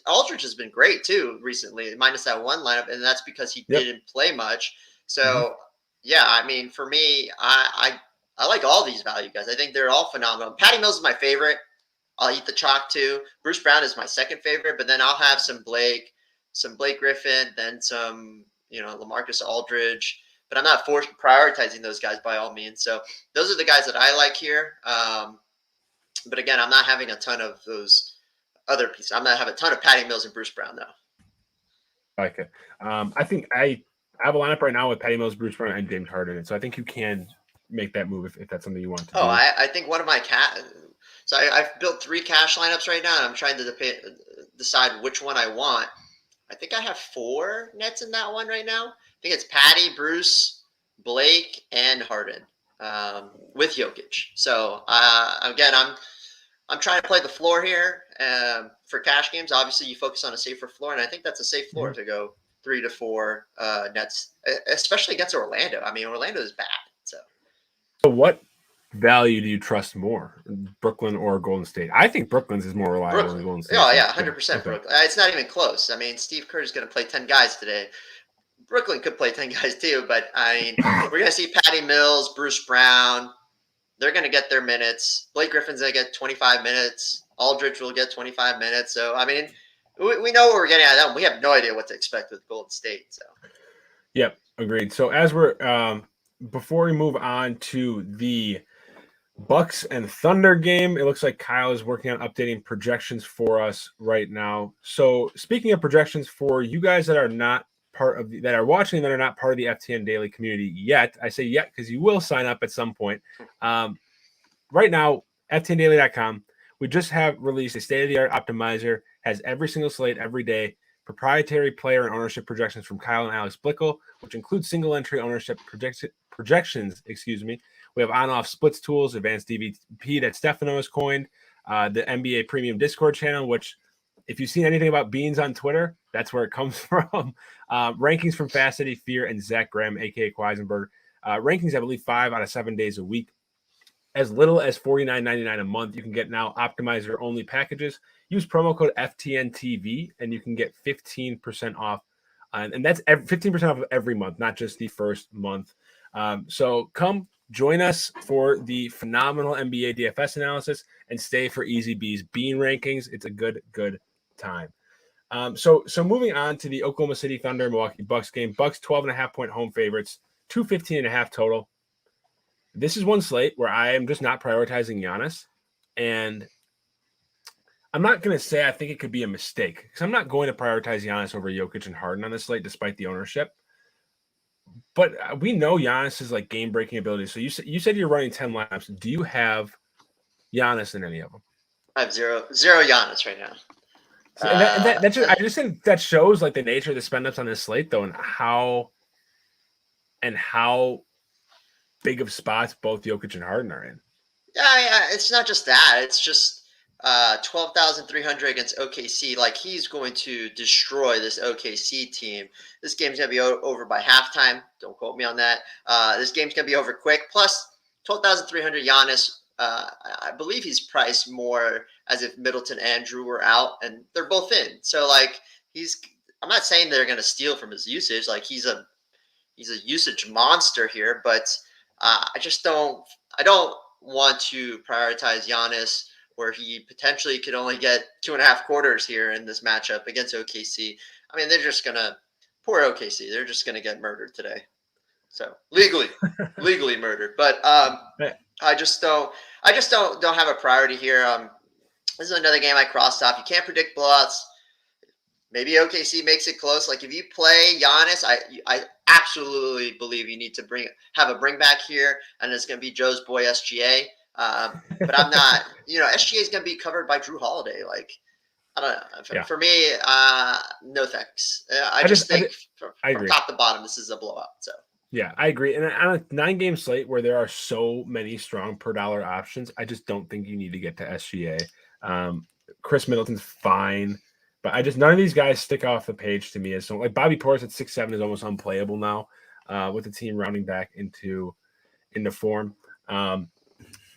[SPEAKER 1] Aldridge has been great too recently, minus that one lineup, and that's because he didn't play much. So I mean, for me, I like all these value guys. I think they're all phenomenal. Patty Mills is my favorite. I'll eat the chalk too. Bruce Brown is my second favorite, but then I'll have some Blake Griffin, then some, LaMarcus Aldridge. But I'm not prioritizing those guys by all means. So those are the guys that I like here. But again, I'm not having a ton of those other pieces. I'm going to have a ton of Patty Mills and Bruce Brown though.
[SPEAKER 2] I like it. I think I have a lineup right now with Patty Mills, Bruce Brown, and James Harden. And so I think you can make that move if that's something you want to do.
[SPEAKER 1] I think one of my So I've built 3 cash lineups right now, and I'm trying to decide which one I want. I think I have 4 Nets in that one right now. I think it's Patty, Bruce, Blake, and Harden with Jokic. So again, I'm trying to play the floor here for cash games. Obviously, you focus on a safer floor, and I think that's a safe floor to go 3 to 4 Nets, especially against Orlando. I mean, Orlando is bad.
[SPEAKER 2] So what value do you trust more, Brooklyn or Golden State? I think Brooklyn's is more reliable than Golden State.
[SPEAKER 1] Oh, yeah, 100% okay. Brooklyn. It's not even close. I mean, Steve Kerr is going to play 10 guys today. Brooklyn could play 10 guys too, but I mean, we're going to see Patty Mills, Bruce Brown. They're going to get their minutes. Blake Griffin's going to get 25 minutes. Aldridge will get 25 minutes. So, I mean, we know what we're getting at them. We have no idea what to expect with Golden State. So,
[SPEAKER 2] yep, agreed. So as we're before we move on to the Bucks and Thunder game, it looks like Kyle is working on updating projections for us right now. So speaking of projections for you guys that are not part of that are watching that are not part of the FTN Daily community yet, I say yet because you will sign up at some point. Right now, FTNDaily.com, we just have released a state-of-the-art optimizer, has every single slate every day, proprietary player and ownership projections from Kyle and Alex Blickel, which includes single entry ownership projections. We have on-off splits tools, advanced DVP that Stefano has coined, the NBA Premium Discord channel, which if you've seen anything about Beans on Twitter, that's where it comes from. Rankings from Fast City Fear and Zach Graham, a.k.a. Queisenberg. Rankings, I believe, 5 out of 7 days a week. As little as $49.99 a month. You can get now optimizer-only packages. Use promo code FTNTV, and you can get 15% off. And that's 15% off of every month, not just the first month. So come join us for the phenomenal NBA DFS analysis and stay for Easy B's Bean rankings. It's a good time. So moving on to the Oklahoma City Thunder Milwaukee Bucks game. Bucks 12.5-point home favorites, 215.5 total. This is one slate where I am just not prioritizing Giannis, and I'm not going to say I think it could be a mistake because I'm not going to prioritize Giannis over Jokic and Harden on this slate despite the ownership. But we know Giannis is like game-breaking ability. So you said you're running 10 lineups. Do you have Giannis in any of them?
[SPEAKER 1] I have zero Giannis right now.
[SPEAKER 2] I just think that shows like the nature of the spend ups on this slate though, and how big of spots both Jokic and Harden are in.
[SPEAKER 1] Yeah, it's not just that. It's just 12,300 against OKC. Like, he's going to destroy this OKC team. This game's going to be over by halftime. Don't quote me on that. This game's going to be over quick. Plus, 12,300 Giannis. I believe he's priced more as if Middleton and Drew were out, and they're both in. So, like, I'm not saying they're going to steal from his usage. Like, he's a usage monster here, but I don't want to prioritize Giannis where he potentially could only get 2.5 quarters here in this matchup against OKC. I mean, they're just going to – poor OKC. They're just going to get murdered today. So, legally murdered. But I just don't have a priority here. This is another game I crossed off. You can't predict blowouts. Maybe OKC makes it close. Like, if you play Giannis, I absolutely believe you need to have a bring back here, and it's going to be Joe's boy SGA. But I'm not. SGA is going to be covered by Drew Holiday. Like, I don't know. For me, no thanks. I just think from top to bottom, this is a blowout. So.
[SPEAKER 2] Yeah, I agree. And on a 9-game slate where there are so many strong per dollar options, I just don't think you need to get to SGA. Chris Middleton's fine. But none of these guys stick off the page to me. So like Bobby Portis at 6'7" is almost unplayable now, with the team rounding back into form.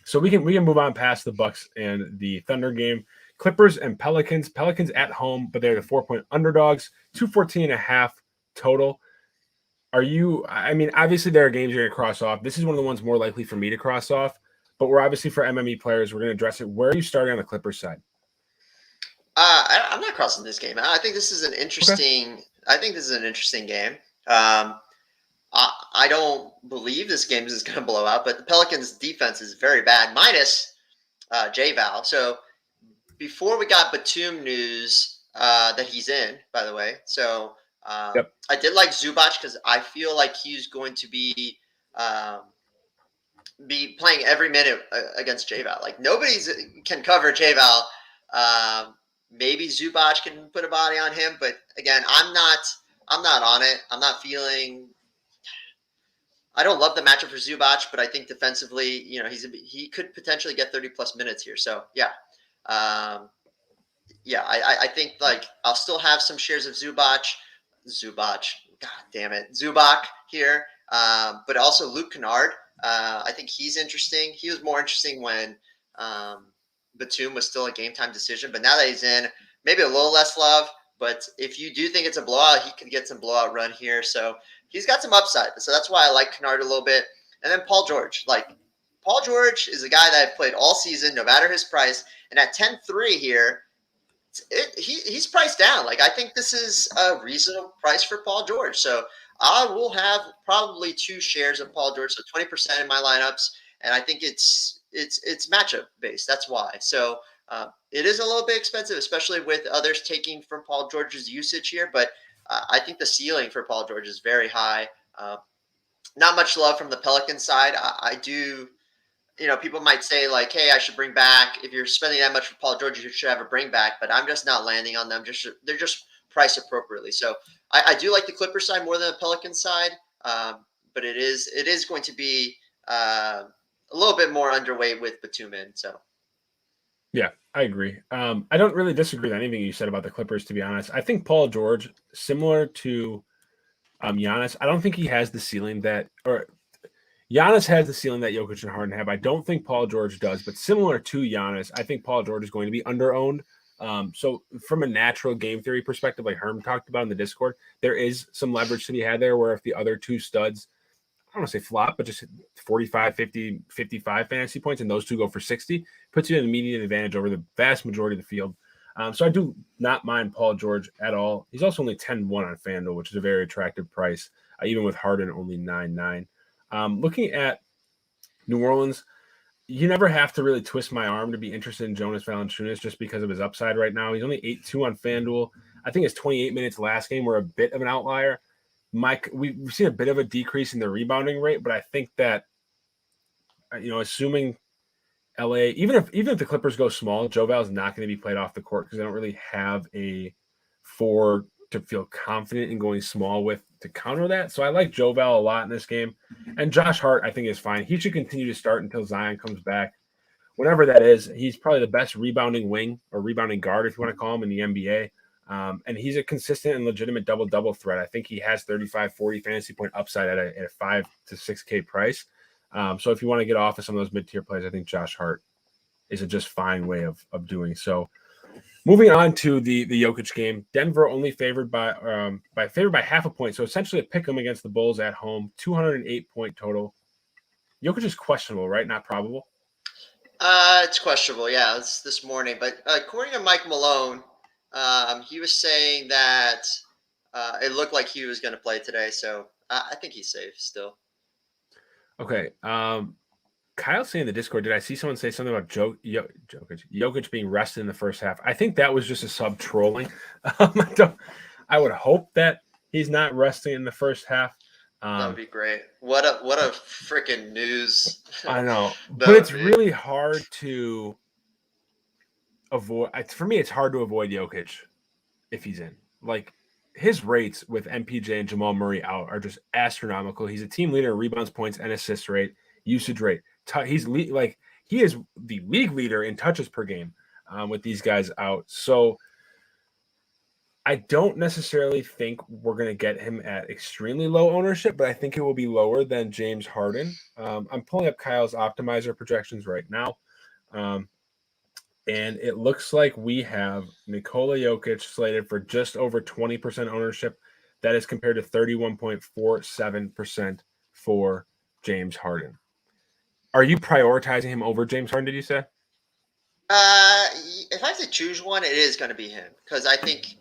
[SPEAKER 2] So we can move on past the Bucks and the Thunder game. Clippers and Pelicans. Pelicans at home, but they're the 4-point underdogs. 214.5 total. Obviously there are games you're going to cross off. This is one of the ones more likely for me to cross off, but we're obviously for MME players. We're going to address it. Where are you starting on the Clippers side?
[SPEAKER 1] I'm not crossing this game. I think this is an interesting. Okay. I think this is an interesting game. I don't believe this game is going to blow out, but the Pelicans' defense is very bad, minus J-Val. So before we got Batum news that he's in, by the way. So I did like Zubac because I feel like he's going to be playing every minute against J-Val. Like, nobody can cover J-Val. Maybe Zubac can put a body on him, but again, I'm not on it. I'm not feeling. I don't love the matchup for Zubac, but I think defensively, he could potentially get 30+ minutes here. So I think like I'll still have some shares of Zubac, God damn it, Zubac here, but also Luke Kennard. I think he's interesting. He was more interesting when. Batum was still a game time decision, but now that he's in, maybe a little less love. But if you do think it's a blowout, he could get some blowout run here. So he's got some upside. So that's why I like Kennard a little bit. And then Paul George. Like, Paul George is a guy that I've played all season, no matter his price. And at 10-3 here, he's priced down. Like, I think this is a reasonable price for Paul George. So I will have probably 2 shares of Paul George, so 20% in my lineups. And I think it's matchup based. That's why. So it is a little bit expensive, especially with others taking from Paul George's usage here. But I think the ceiling for Paul George is very high. Not much love from the Pelican side. I do, people might say like, hey, I should bring back. If you're spending that much for Paul George, you should have a bring back. But I'm just not landing on them. They're just priced appropriately. So I do like the Clippers side more than the Pelican side. But it is going to be a little bit more underweight with Batum in. So,
[SPEAKER 2] yeah, I agree. I don't really disagree with anything you said about the Clippers, to be honest. I think Paul George, similar to Giannis, I don't think he has the ceiling or Giannis has the ceiling that Jokic and Harden have. I don't think Paul George does, but similar to Giannis, I think Paul George is going to be under-owned. So from a natural game theory perspective, like Herm talked about in the Discord, there is some leverage to be had there where if the other 2 studs, I don't want to say flop, but just 45, 50, 55 fantasy points, and those 2 go for 60, puts you in an immediate advantage over the vast majority of the field. So I do not mind Paul George at all. He's also only 10-1 on FanDuel, which is a very attractive price, even with Harden only 9-9. Looking at New Orleans, you never have to really twist my arm to be interested in Jonas Valanciunas just because of his upside right now. He's only 8-2 on FanDuel. I think his 28 minutes last game were a bit of an outlier. Mike, we've seen a bit of a decrease in the rebounding rate, but I think that, assuming LA, even if the Clippers go small, Joe Val is not going to be played off the court because they don't really have a four to feel confident in going small with to counter that. So I like Joe Val a lot in this game. And Josh Hart, I think, is fine. He should continue to start until Zion comes back. Whenever that is, he's probably the best rebounding wing or rebounding guard, if you want to call him, in the NBA. And he's a consistent and legitimate double-double threat. I think he has 35, 40 fantasy point upside at a 5 to 6K price. So if you want to get off of some of those mid-tier players, I think Josh Hart is a just fine way of doing so. Moving on to the Jokic game, Denver only favored by half a point. So essentially a pick 'em against the Bulls at home, 208-point total. Jokic is questionable, right? Not probable.
[SPEAKER 1] It's questionable. Yeah, it's this morning. But according to Mike Malone, he was saying that it looked like he was going to play today. So I think he's safe still.
[SPEAKER 2] Okay. Kyle saying in the Discord, did I see someone say something about Jokic being rested in the first half? I think that was just a sub trolling. I would hope that he's not resting in the first half.
[SPEAKER 1] That would be great. What a freaking news.
[SPEAKER 2] I know. But it's really hard to avoid. For me, it's hard to avoid Jokic if he's in. Like, his rates with MPJ and Jamal Murray out are just astronomical. He's a team leader in rebounds, points, and assist rate, usage rate. He is the league leader in touches per game with these guys out. So I don't necessarily think we're going to get him at extremely low ownership, but I think it will be lower than James Harden. I'm pulling up Kyle's optimizer projections right now. And it looks like we have Nikola Jokic slated for just over 20% ownership. That is compared to 31.47% for James Harden. Are you prioritizing him over James Harden, did you say?
[SPEAKER 1] If I have to choose one, it is going to be him because I think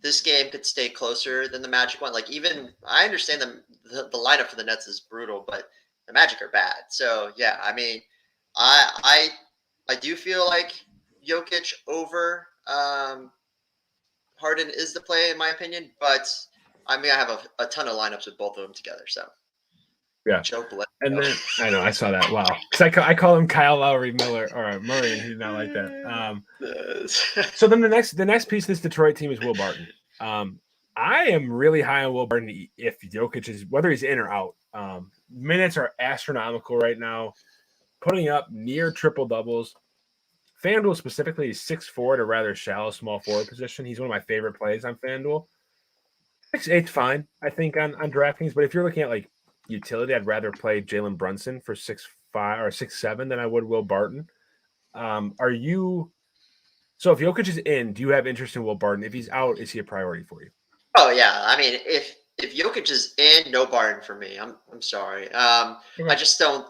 [SPEAKER 1] this game could stay closer than the Magic one. Like, even I understand the lineup for the Nets is brutal, but the Magic are bad. So yeah, I mean, I do feel like Jokic over Harden is the play in my opinion, but I mean I have a ton of lineups with both of them together. So
[SPEAKER 2] yeah, and then I know I saw that. Wow, because I call him Kyle Lowry Miller or Murray, and he's not like that. So then the next piece of this Detroit team is Will Barton. I am really high on Will Barton if Jokic is whether he's in or out. Minutes are astronomical right now, putting up near triple doubles. FanDuel specifically is 6'4" at a rather shallow small forward position. He's one of my favorite plays on FanDuel. 6'8's fine, I think, on DraftKings. But if you're looking at like utility, I'd rather play Jalen Brunson for 6'5" or 6'7" than I would Will Barton. Are you? So if Jokic is in, do you have interest in Will Barton? If he's out, is he a priority for you?
[SPEAKER 1] Oh yeah, I mean if Jokic is in, no Barton for me. I'm sorry. Okay. I just don't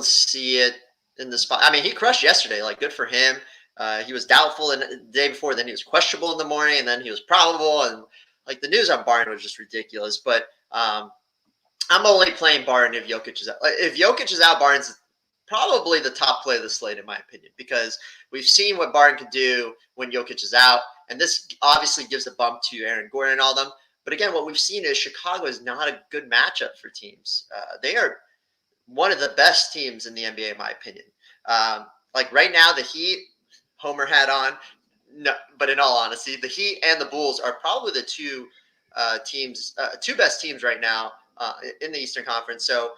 [SPEAKER 1] see it in the spot. I mean, he crushed yesterday. Like, good for him. He was doubtful the day before. Then he was questionable in the morning, and then he was probable. And like the news on Barton was just ridiculous. But I'm only playing Barton if Jokic is out. If Jokic is out, Barton's probably the top play of the slate, in my opinion, because we've seen what Barton can do when Jokic is out. And this obviously gives a bump to Aaron Gordon and all them. But again, what we've seen is Chicago is not a good matchup for teams. They are one of the best teams in the NBA, in my opinion. Like right now, the Heat, Homer hat on. No, but in all honesty, the Heat and the Bulls are probably the two best teams right now in the Eastern Conference. So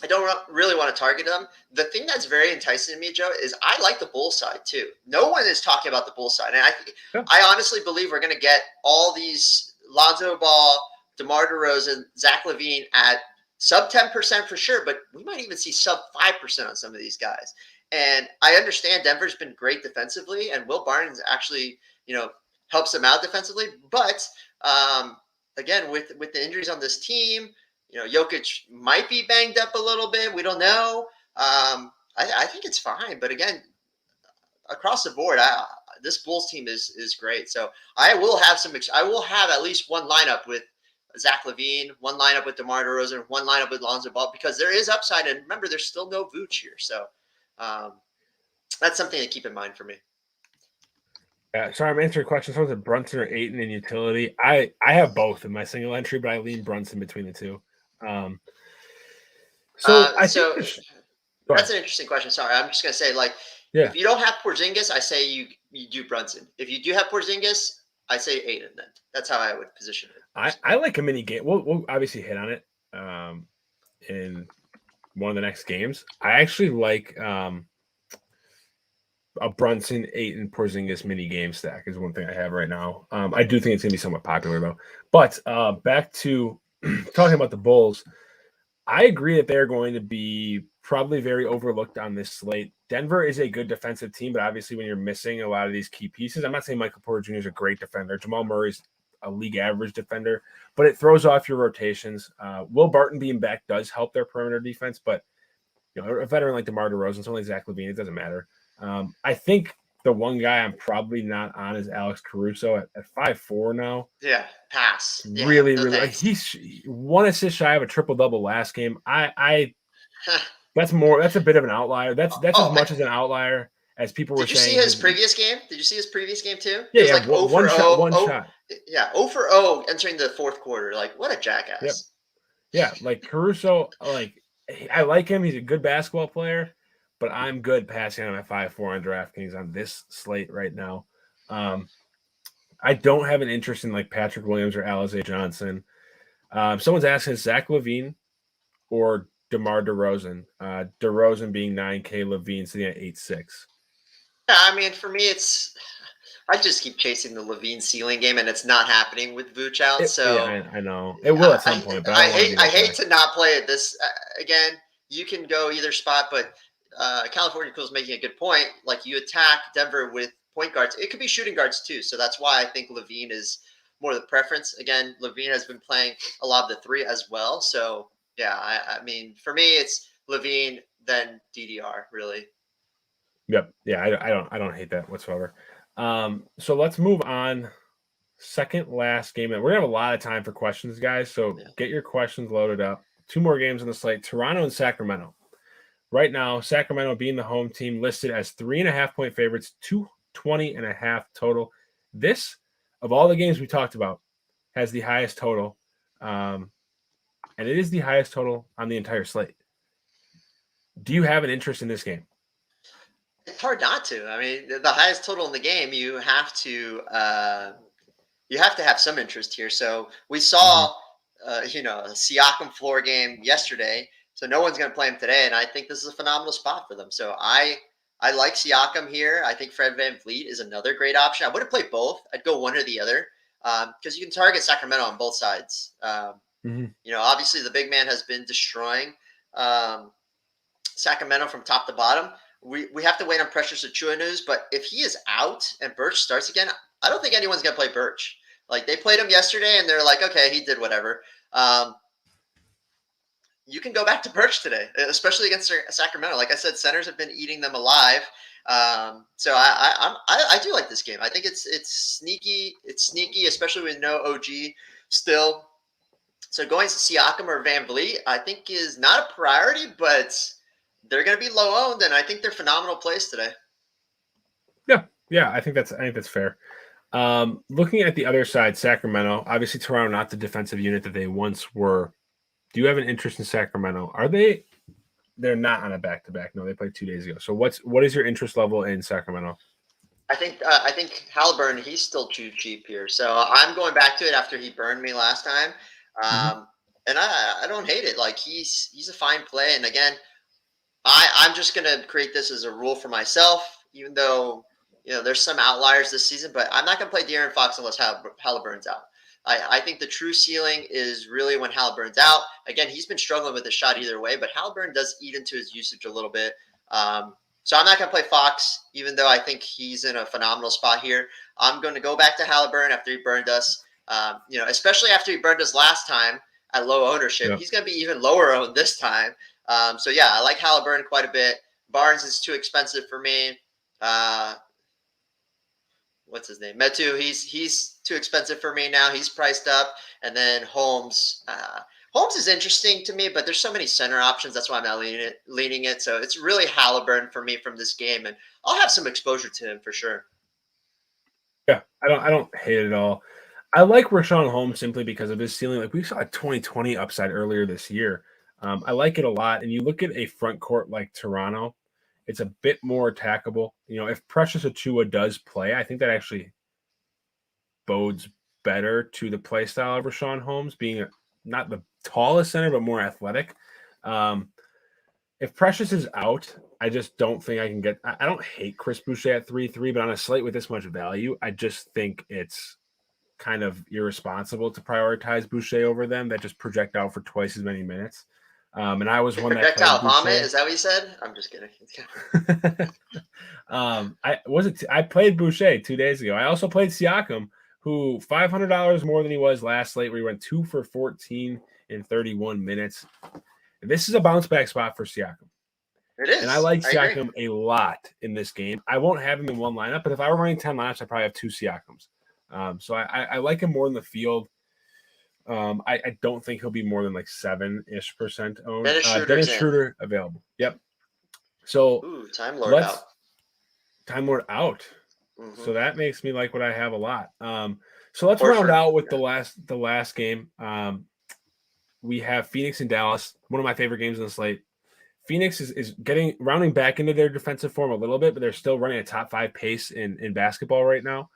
[SPEAKER 1] I don't really want to target them. The thing that's very enticing to me, Joe, is I like the Bulls side too. No one is talking about the Bulls side. And I honestly believe we're going to get all these Lonzo Ball, DeMar DeRozan, Zach Levine at sub 10% for sure, but we might even see sub 5% on some of these guys. And I understand Denver's been great defensively, and Will Barton actually, helps them out defensively. But again, with the injuries on this team, Jokic might be banged up a little bit. We don't know. I think it's fine. But again, across the board, this Bulls team is great. So I will have at least one lineup with Zach Levine, one lineup with DeMar DeRozan, one lineup with Lonzo Ball, because there is upside. And remember, there's still no Vooch here. So that's something to keep in mind for me.
[SPEAKER 2] Sorry, I'm answering a question. Someone said Brunson or Ayton in utility. I have both in my single entry, but I lean Brunson between the two.
[SPEAKER 1] That's an interesting question. Sorry, I'm just gonna say, like,
[SPEAKER 2] Yeah.
[SPEAKER 1] if you don't have Porzingis, I say you do Brunson. If you do have Porzingis, I say Aiden. Then that's how I would position it.
[SPEAKER 2] I like a mini game. We'll obviously hit on it in one of the next games. I actually like a Brunson, Ayton, Porzingis mini game stack is one thing I have right now. I do think it's gonna be somewhat popular though. But back to talking about the Bulls, I agree that they're going to be probably very overlooked on this slate. Denver is a good defensive team, but obviously when you're missing a lot of these key pieces, I'm not saying Michael Porter Jr. is a great defender. Jamal Murray's a league average defender, but it throws off your rotations. Will Barton being back does help their perimeter defense, but a veteran like DeMar DeRozan, someone like Zach Levine, it doesn't matter. I think the one guy I'm probably not on is Alex Caruso at 5'4" now.
[SPEAKER 1] Yeah, pass.
[SPEAKER 2] Really, like he's 1 assist shy of a triple-double last game. That's a bit of an outlier. That's as much as an outlier as people were saying.
[SPEAKER 1] Did you see his previous game? Did you see his previous game too?
[SPEAKER 2] Yeah,
[SPEAKER 1] like
[SPEAKER 2] one shot.
[SPEAKER 1] Yeah, 0 for 0 entering the fourth quarter. Like, what a jackass.
[SPEAKER 2] Yep. Yeah, like Caruso, like I like him. He's a good basketball player, but I'm good passing on at 5'4" on DraftKings on this slate right now. I don't have an interest in like Patrick Williams or Alize Johnson. Someone's asking Zach Levine or DeMar DeRozan. DeRozan being 9K, Levine sitting at 8.6.
[SPEAKER 1] Yeah, I mean, for me, I just keep chasing the Levine ceiling game, and it's not happening with Vooch out.
[SPEAKER 2] I know it will at some point, but I
[SPEAKER 1] hate to not play it. This again, you can go either spot, but California Cool's making a good point. Like, you attack Denver with point guards. It could be shooting guards too. So that's why I think Levine is more the preference. Again, Levine has been playing a lot of the three as well. So yeah, I mean, for me, it's Levine, then DDR, really.
[SPEAKER 2] Yep. Yeah, I don't hate that whatsoever. So let's move on. Second last game. We're gonna have a lot of time for questions, guys. So get your questions loaded up. 2 more games on the slate: Toronto and Sacramento. Right now, Sacramento being the home team, listed as 3.5-point favorites, 220.5 total. This, of all the games we talked about, has the highest total, and it is the highest total on the entire slate. Do you have an interest in this game?
[SPEAKER 1] It's hard not to. I mean, the highest total in the game, you have to have some interest here. So we saw, a Siakam floor game yesterday. So no one's going to play him today, and I think this is a phenomenal spot for them. So I like Siakam here. I think Fred VanVleet is another great option. I wouldn't play both. I'd go one or the other because you can target Sacramento on both sides. Obviously the big man has been destroying Sacramento from top to bottom. We have to wait on Precious Achiuwa news, but if he is out and Birch starts again, I don't think anyone's going to play Birch. Like, they played him yesterday, and they're like, okay, he did whatever. You can go back to Birch today, especially against Sacramento. Like I said, centers have been eating them alive. So I do like this game. I think it's sneaky. It's sneaky, especially with no OG still. So going to Siakam or VanVleet, I think is not a priority, but they're going to be low owned, and I think they're phenomenal plays today.
[SPEAKER 2] Yeah, I think that's fair. Looking at the other side, Sacramento, obviously Toronto, not the defensive unit that they once were. Do you have an interest in Sacramento? They're not on a back-to-back. No, they played 2 days ago. So what is your interest level in Sacramento?
[SPEAKER 1] I think Halliburton, he's still too cheap here. So I'm going back to it after he burned me last time. And I don't hate it. Like, he's a fine play. And again, I'm just going to create this as a rule for myself, even though, there's some outliers this season, but I'm not going to play De'Aaron Fox unless Halliburton's out. I think the true ceiling is really when Halliburton's out. Again, he's been struggling with the shot either way, but Halliburton does eat into his usage a little bit. So I'm not going to play Fox, even though I think he's in a phenomenal spot here. I'm going to go back to Halliburton after he burned us, especially after he burned us last time at low ownership. He's going to be even lower owned this time. So yeah, I like Halliburton quite a bit. Barnes is too expensive for me. What's his name? Metu. He's too expensive for me now. He's priced up. And then Holmes. Holmes is interesting to me, but there's so many center options. That's why I'm not leaning it. So it's really Halliburton for me from this game, and I'll have some exposure to him for sure.
[SPEAKER 2] Yeah, I don't hate it at all. I like Richaun Holmes simply because of his ceiling. Like, we saw a 2020 upside earlier this year. I like it a lot. And you look at a front court like Toronto, it's a bit more attackable. If Precious Achiuwa does play, I think that actually bodes better to the play style of Rashawn Holmes, being not the tallest center, but more athletic. If Precious is out, I just don't think I can get – I don't hate Chris Boucher at 3-3, but on a slate with this much value, I just think it's kind of irresponsible to prioritize Boucher over them that just project out for twice as many minutes. And I was one that
[SPEAKER 1] projectile vomit. Is that what you said? I'm just kidding.
[SPEAKER 2] I played Boucher 2 days ago. I also played Siakam, who $500 more than he was last slate, where he went 2 for 14 in 31 minutes. This is a bounce back spot for Siakam.
[SPEAKER 1] It is.
[SPEAKER 2] And I like Siakam a lot in this game. I won't have him in one lineup, but if I were running 10 lineups, I'd probably have 2 Siakams. So I like him more in the field. I don't think he'll be more than like 7-ish% owned. Dennis Schroeder available. Yep. So
[SPEAKER 1] Time Lord out.
[SPEAKER 2] Time Lord out.
[SPEAKER 1] Mm-hmm.
[SPEAKER 2] So that makes me like what I have a lot. So let's round out with the last game. We have Phoenix and Dallas, one of my favorite games on the slate. Phoenix is rounding back into their defensive form a little bit, but they're still running a top 5 pace in basketball right now.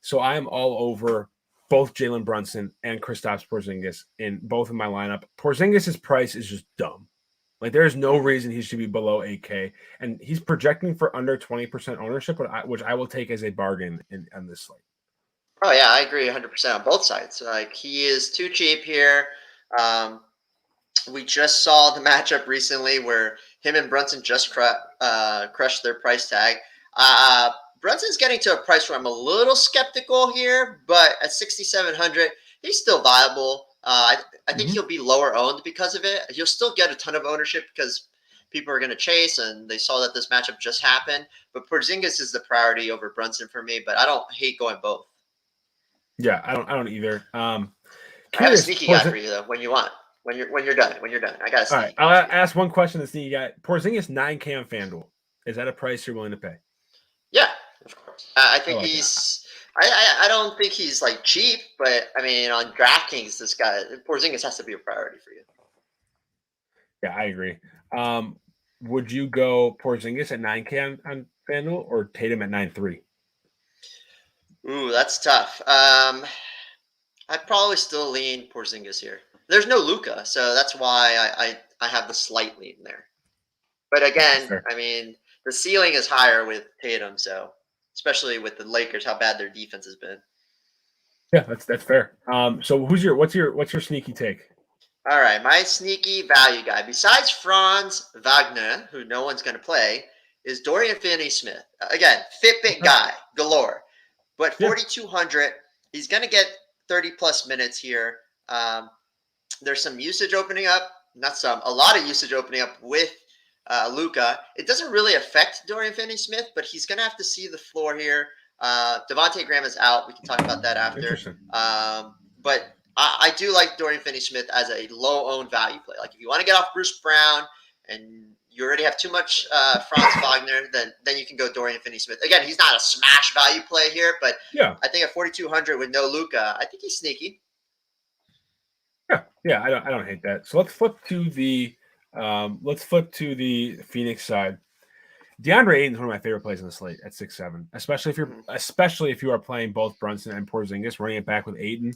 [SPEAKER 2] So I am all over both Jalen Brunson and Kristaps Porzingis in both of my lineup. Porzingis' price is just dumb. Like, there's no reason he should be below 8K, and he's projecting for under 20% ownership, which I will take as a bargain on this slate.
[SPEAKER 1] Oh yeah, I agree 100% on both sides. Like, he is too cheap here. We just saw the matchup recently where him and Brunson just crushed their price tag. Brunson's getting to a price where I'm a little skeptical here, but at 6,700, he's still viable. I think he'll be lower owned because of it. He'll still get a ton of ownership because people are going to chase, and they saw that this matchup just happened. But Porzingis is the priority over Brunson for me, but I don't hate going both.
[SPEAKER 2] Yeah, I don't either.
[SPEAKER 1] I have a sneaky guy for you though. When you want, when you're done, I got a sneaky.
[SPEAKER 2] All right, I'll ask one question. The sneaky guy, Porzingis 9K on FanDuel. Is that a price you're willing to pay?
[SPEAKER 1] Yeah, of course. I think he's. I don't think he's like cheap, but I mean, on DraftKings, this guy Porzingis has to be a priority for you.
[SPEAKER 2] Yeah, I agree. Would you go Porzingis at 9K on FanDuel or Tatum at 9.3?
[SPEAKER 1] Ooh, that's tough. I'd probably still lean Porzingis here. There's no Luka, so that's why I have the slight lean there. But again, I mean, the ceiling is higher with Tatum, so especially with the Lakers, how bad their defense has been.
[SPEAKER 2] Yeah, that's fair. So what's your sneaky take?
[SPEAKER 1] All right, my sneaky value guy, besides Franz Wagner, who no one's going to play, is Dorian Finney-Smith. Again, Fitbit guy galore. But 4,200, he's going to get 30-plus minutes here. There's some usage opening up. A lot of usage opening up with Luka. It doesn't really affect Dorian Finney-Smith, but he's going to have to see the floor here. Devontae Graham is out. We can talk about that after. But I do like Dorian Finney-Smith as a low-owned value play. Like, if you want to get off Bruce Brown and you already have too much Franz Wagner, then you can go Dorian Finney-Smith. Again, he's not a smash value play here, but I think at 4,200 with no Luka, I think he's sneaky.
[SPEAKER 2] Yeah, I don't hate that. So let's flip to the Phoenix side. DeAndre Ayton's one of my favorite plays on the slate at 6-7, especially if you are playing both Brunson and Porzingis, running it back with Ayton.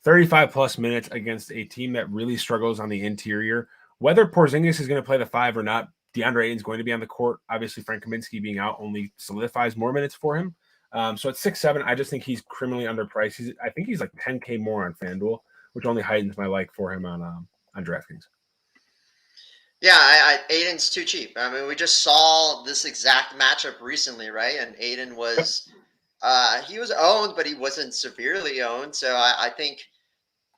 [SPEAKER 2] 35-plus minutes against a team that really struggles on the interior. Whether Porzingis is going to play the 5 or not, DeAndre Ayton's going to be on the court. Obviously, Frank Kaminsky being out only solidifies more minutes for him. So at 6-7, I just think he's criminally underpriced. I think he's like 10K more on FanDuel, which only heightens my like for him on DraftKings.
[SPEAKER 1] Yeah, Ayton's too cheap. I mean, we just saw this exact matchup recently, right? And Ayton was he was owned, but he wasn't severely owned. So I think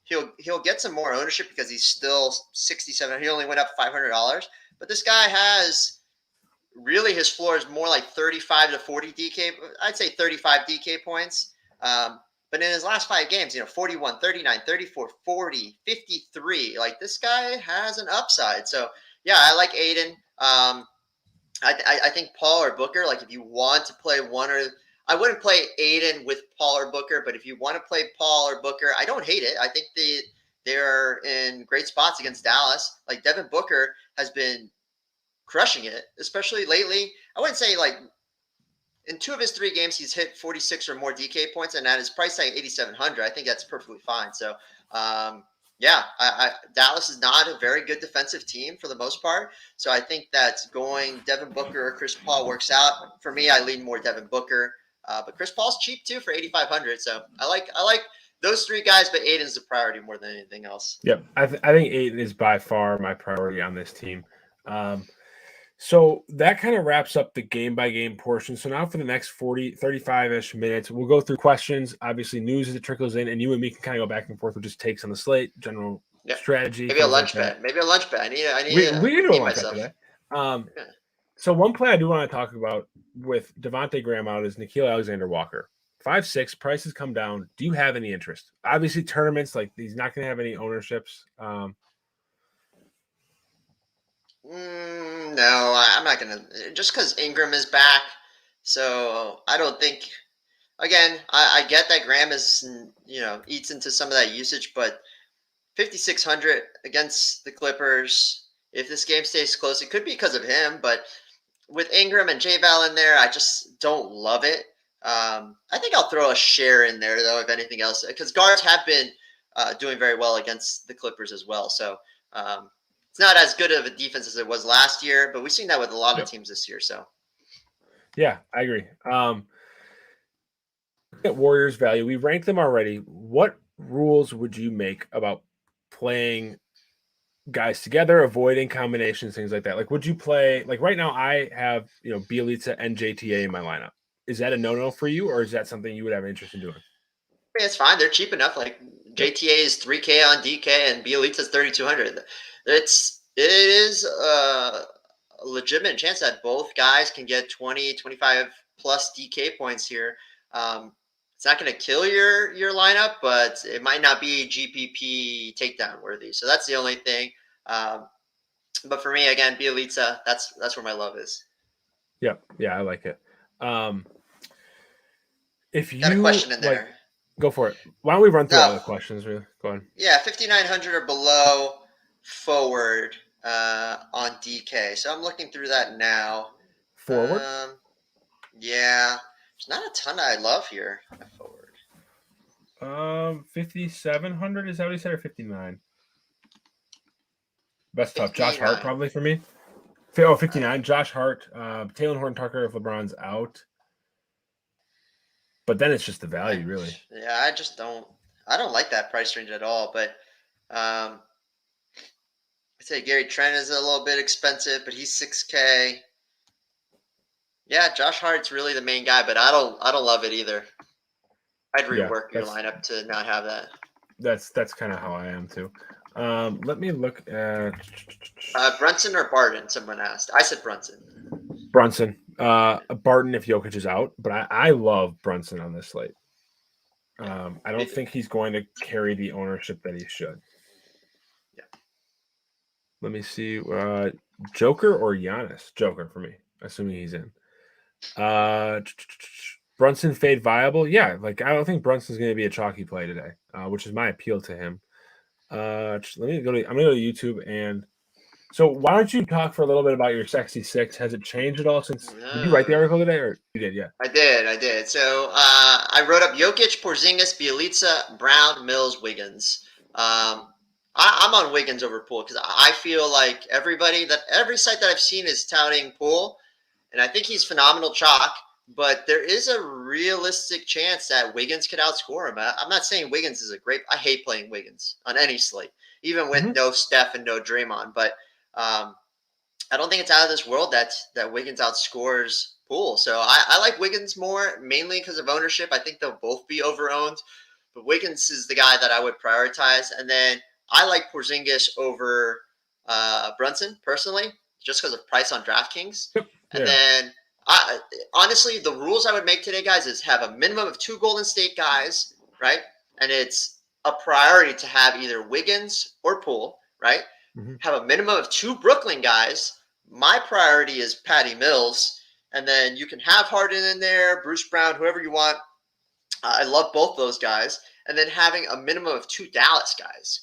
[SPEAKER 1] he'll get some more ownership because he's still 67. He only went up $500. But this guy has really, his floor is more like 35 to 40 DK. I'd say 35 DK points. But in his last 5 games, 41, 39, 34, 40, 53. Like, this guy has an upside. So, yeah, I like Ayton. I think Paul or Booker, like, if you want to play one or – I wouldn't play Ayton with Paul or Booker, but if you want to play Paul or Booker, I don't hate it. I think they're in great spots against Dallas. Like Devin Booker has been crushing it, especially lately. I wouldn't say like in 2 of his 3 games, he's hit 46 or more DK points, and at his price tag 8,700, I think that's perfectly fine. So, Dallas is not a very good defensive team for the most part. So I think that going Devin Booker or Chris Paul works out. For me, I lean more Devin Booker, but Chris Paul's cheap too for 8,500. So I like those 3 guys, but Aiden's the priority more than anything else.
[SPEAKER 2] Yep, I think Aiden is by far my priority on this team. So that kind of wraps up the game-by-game portion. So now for the next 35-ish minutes, we'll go through questions, obviously news as it trickles in, and you and me can kind of go back and forth with just takes on the slate, general strategy.
[SPEAKER 1] Maybe a lunch bet.
[SPEAKER 2] We need to lunch bet today. So one play I do want to talk about with Devontae Graham out is Nickeil Alexander-Walker. 5'6", prices come down. Do you have any interest? Obviously, tournaments, like he's not going to have any ownerships.
[SPEAKER 1] No, I'm not going to. Just because Ingram is back. So I don't think. Again, I get that Graham is, eats into some of that usage, but 5,600 against the Clippers. If this game stays close, it could be because of him, but with Ingram and J-Val in there, I just don't love it. I think I'll throw a share in there, though, if anything else, because guards have been doing very well against the Clippers as well. So it's not as good of a defense as it was last year, but we've seen that with a lot of teams this year. So,
[SPEAKER 2] yeah, I agree. At Warriors value, we ranked them already. What rules would you make about playing guys together, avoiding combinations, things like that? Like, would you play, like right now I have, Bjelica and JTA in my lineup. Is that a no-no for you, or is that something you would have interest in doing?
[SPEAKER 1] It's fine. They're cheap enough. Like JTA is 3K on DK and Bjelica is 3,200. It is a legitimate chance that both guys can get 20, 25 plus DK points here. It's not going to kill your lineup, but it might not be GPP takedown worthy. So that's the only thing. But for me, again, Bjelica, that's where my love is.
[SPEAKER 2] Yep. Yeah, I like it. If you
[SPEAKER 1] got a question in there,
[SPEAKER 2] go for it. Why don't we run through all the questions? Really, go on.
[SPEAKER 1] Yeah, 5,900 or below forward on DK. So I'm looking through that now.
[SPEAKER 2] Forward.
[SPEAKER 1] Yeah, there's not a ton I love here at forward.
[SPEAKER 2] 5,700 is that what he said, or 59? Best tough. Josh Hart probably for me. 59. Josh Hart, Taylor Horton-Tucker if LeBron's out. But then it's just the value, really.
[SPEAKER 1] Yeah, I don't like that price range at all. But I'd say Gary Trent is a little bit expensive, but he's 6K. Yeah, Josh Hart's really the main guy, but I don't love it either. I'd rework your lineup to not have that.
[SPEAKER 2] That's kind of how I am too. Let me look at
[SPEAKER 1] Brunson or Barton. Someone asked. I said Brunson.
[SPEAKER 2] Barton if Jokic is out, but I love Brunson on this slate. I don't think he's going to carry the ownership that he should.
[SPEAKER 1] Yeah.
[SPEAKER 2] Let me see. Joker or Giannis? Joker for me, assuming he's in. Brunson fade viable? Yeah, like I don't think Brunson's going to be a chalky play today, which is my appeal to him. I'm gonna go to YouTube, and so why don't you talk for a little bit about your sexy six? Has it changed at all since? Did you write the article today, or you did? Yeah,
[SPEAKER 1] I did. So I wrote up Jokic, Porzingis, Bjelica, Brown, Mills, Wiggins. I'm on Wiggins over Poole because I feel like every site that I've seen is touting Poole, and I think he's phenomenal chalk. But there is a realistic chance that Wiggins could outscore him. I'm not saying Wiggins is I hate playing Wiggins on any slate, even with no Steph and no Draymond. But I don't think it's out of this world that Wiggins outscores Poole. So I like Wiggins more, mainly because of ownership. I think they'll both be over-owned. But Wiggins is the guy that I would prioritize. And then I like Porzingis over Brunson, personally, just because of price on DraftKings.
[SPEAKER 2] Yep.
[SPEAKER 1] And then honestly, the rules I would make today, guys, is have a minimum of 2 Golden State guys, right? And it's a priority to have either Wiggins or Poole, right? Mm-hmm. Have a minimum of 2 Brooklyn guys. My priority is Patty Mills. And then you can have Harden in there, Bruce Brown, whoever you want. I love both those guys. And then having a minimum of 2 Dallas guys.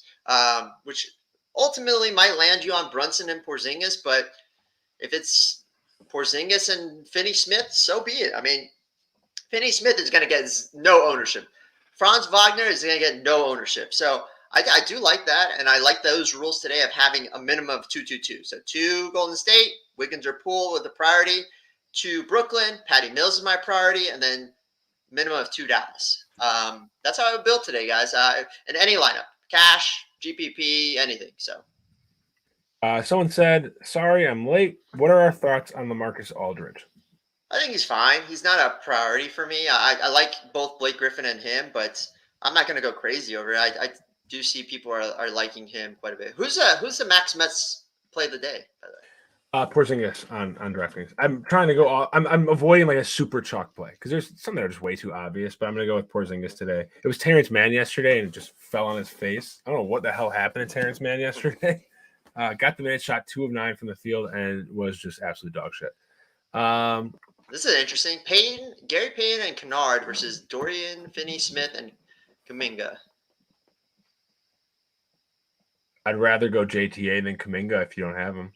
[SPEAKER 1] which ultimately might land you on Brunson and Porzingis. But if it's Porzingis and Finney Smith, so be it. I mean, Finney Smith is going to get no ownership. Franz Wagner is going to get no ownership. So I do like that, and I like those rules today of having a minimum of 2-2-2. So 2 Golden State, Wiggins or Poole with the priority. 2 Brooklyn, Patty Mills is my priority, and then minimum of 2 Dallas. That's how I would build today, guys. In any lineup, cash, GPP, anything. So.
[SPEAKER 2] Someone said, "Sorry, I'm late. What are our thoughts on LaMarcus Aldridge?"
[SPEAKER 1] I think he's fine. He's not a priority for me. I like both Blake Griffin and him, but I'm not going to go crazy over it. I do see people are liking him quite a bit. Who's the Max Mets play of the day, by the way?
[SPEAKER 2] Porzingis on DraftKings. I'm trying to go. I'm avoiding like a super chalk play because there's some that are just way too obvious. But I'm going to go with Porzingis today. It was Terrence Mann yesterday, and it just fell on his face. I don't know what the hell happened to Terrence Mann yesterday. Got the minute, shot 2 of 9 from the field, and was just absolute dog shit.
[SPEAKER 1] This is interesting. Gary Payton and Kennard versus Dorian, Finney Smith, and Kuminga.
[SPEAKER 2] I'd rather go JTA than Kuminga if you don't have him.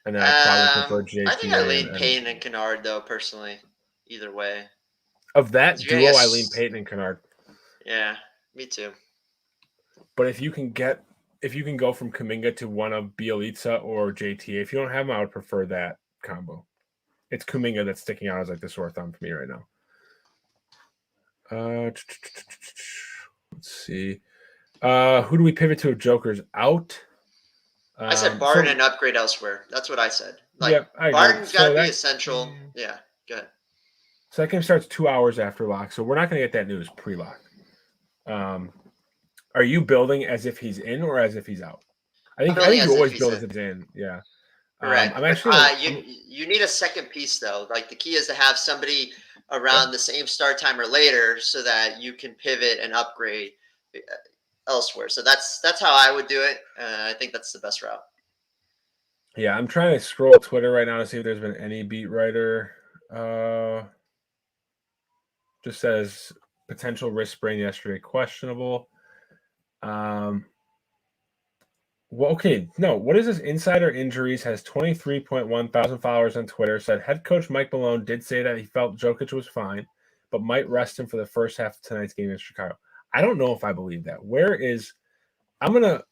[SPEAKER 2] And then I probably prefer JTA.
[SPEAKER 1] I think I lean Payton and Kennard, though, personally. Either way.
[SPEAKER 2] Of that duo, I lean Payton and Kennard.
[SPEAKER 1] Yeah, me too.
[SPEAKER 2] But if you can go from Kuminga to one of Bielitsa or JTA, if you don't have them, I would prefer that combo. It's Kuminga that's sticking out as like the sore thumb for me right now. Let's see. Who do we pivot to if Joker's out?
[SPEAKER 1] I said Barton and upgrade elsewhere. That's what I said. Like,
[SPEAKER 2] yeah,
[SPEAKER 1] Barton's got to be essential. Yeah, go ahead.
[SPEAKER 2] So that game starts 2 hours after lock, so we're not going to get that news pre-lock. Are you building as if he's in or as if he's out? I think you always build as if he's in. Yeah.
[SPEAKER 1] Correct. You need a second piece, though. Like, the key is to have somebody around the same start time or later so that you can pivot and upgrade elsewhere. So that's how I would do it. I think that's the best route.
[SPEAKER 2] Yeah, I'm trying to scroll Twitter right now to see if there's been any beat writer. Just says potential wrist sprain yesterday, questionable. Well, okay, no. What is this? Insider Injuries has 23.1 thousand followers on Twitter. Said head coach Mike Malone did say that he felt Jokic was fine, but might rest him for the first half of tonight's game in Chicago. I don't know if I believe that. Where is? I'm gonna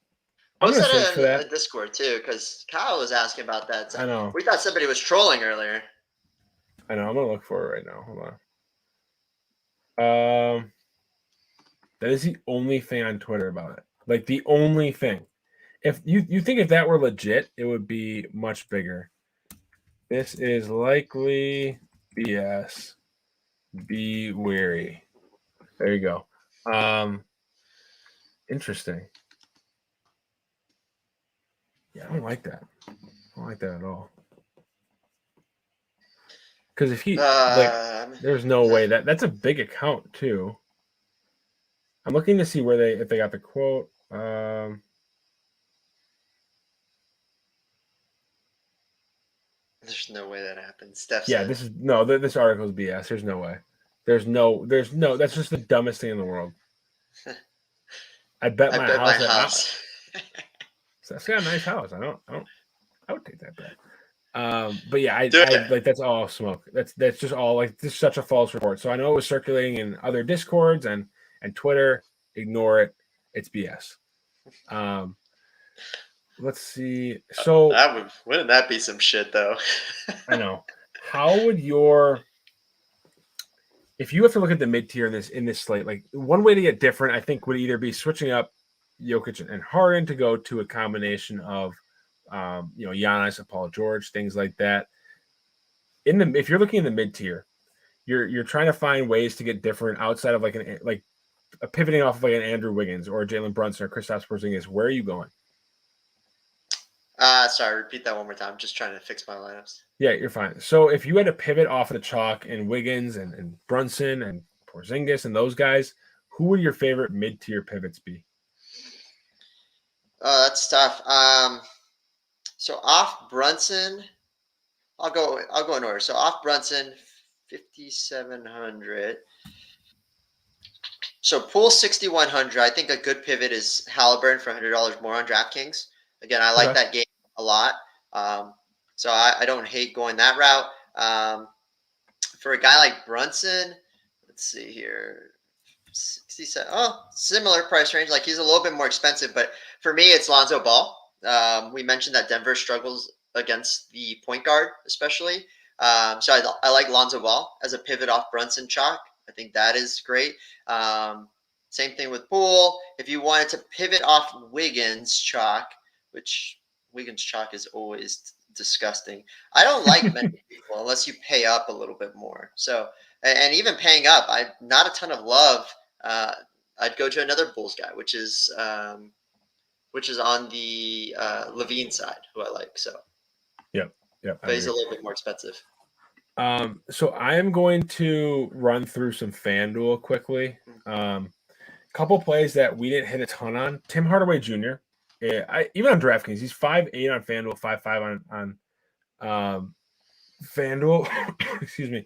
[SPEAKER 2] search for that.
[SPEAKER 1] Discord too, because Kyle was asking about that. So
[SPEAKER 2] I know.
[SPEAKER 1] We thought somebody was trolling earlier.
[SPEAKER 2] I know. I'm gonna look for it right now. Hold on. That is the only thing on Twitter about it. Like the only thing. If you think if that were legit, it would be much bigger. This is likely BS. Be wary. There you go. Interesting. Yeah, I don't like that. I don't like that at all. Because if there's no way that's a big account too. I'm looking to see if they got the quote.
[SPEAKER 1] There's no way that happens. Steph
[SPEAKER 2] yeah,
[SPEAKER 1] said.
[SPEAKER 2] This article is BS. There's no way. There's no. That's just the dumbest thing in the world. I bet my house. That's got a nice house. I would take that bet. But yeah, I like that's all smoke. That's just all like this is such a false report. So I know it was circulating in other Discords and Twitter. Ignore it. It's BS. Let's see. So
[SPEAKER 1] wouldn't that be some shit though?
[SPEAKER 2] I know. How would if you have to look at the mid tier in this slate, like one way to get different, I think would either be switching up Jokic and Harden to go to a combination of Giannis and Paul George, things like that. If you're looking in the mid tier, you're trying to find ways to get different outside of like a pivoting off of like an Andrew Wiggins or Jalen Brunson or Kristaps Porzingis. Where are you going?
[SPEAKER 1] Sorry, repeat that one more time. I'm just trying to fix my lineups.
[SPEAKER 2] Yeah, you're fine. So if you had to pivot off of the chalk in Wiggins and Brunson and Porzingis and those guys, who would your favorite mid-tier pivots be?
[SPEAKER 1] That's tough. So off Brunson, I'll go in order. So off Brunson, 5,700. So Poole 6,100. I think a good pivot is Halliburton for $100 more on DraftKings. Again, I like
[SPEAKER 2] Okay.
[SPEAKER 1] that game a lot. So I don't hate going that route. For a guy like Brunson, let's see here. 67. Oh, similar price range. Like he's a little bit more expensive, but for me, it's Lonzo Ball. We mentioned that Denver struggles against the point guard, especially. So I like Lonzo Ball as a pivot off Brunson chalk. I think that is great. Same thing with Poole. If you wanted to pivot off Wiggins chalk, which Wiggins chalk is always disgusting. I don't like many people unless you pay up a little bit more. So, and even paying up, I not a ton of love. I'd go to another Bulls guy, which is on the Levine side, who I like. So,
[SPEAKER 2] Yep.
[SPEAKER 1] but he's a little bit more expensive.
[SPEAKER 2] So I am going to run through some FanDuel quickly. Couple plays that we didn't hit a ton on. Tim Hardaway Jr. Yeah, even on DraftKings, he's 5'8" on FanDuel, 5'5" on FanDuel. Excuse me.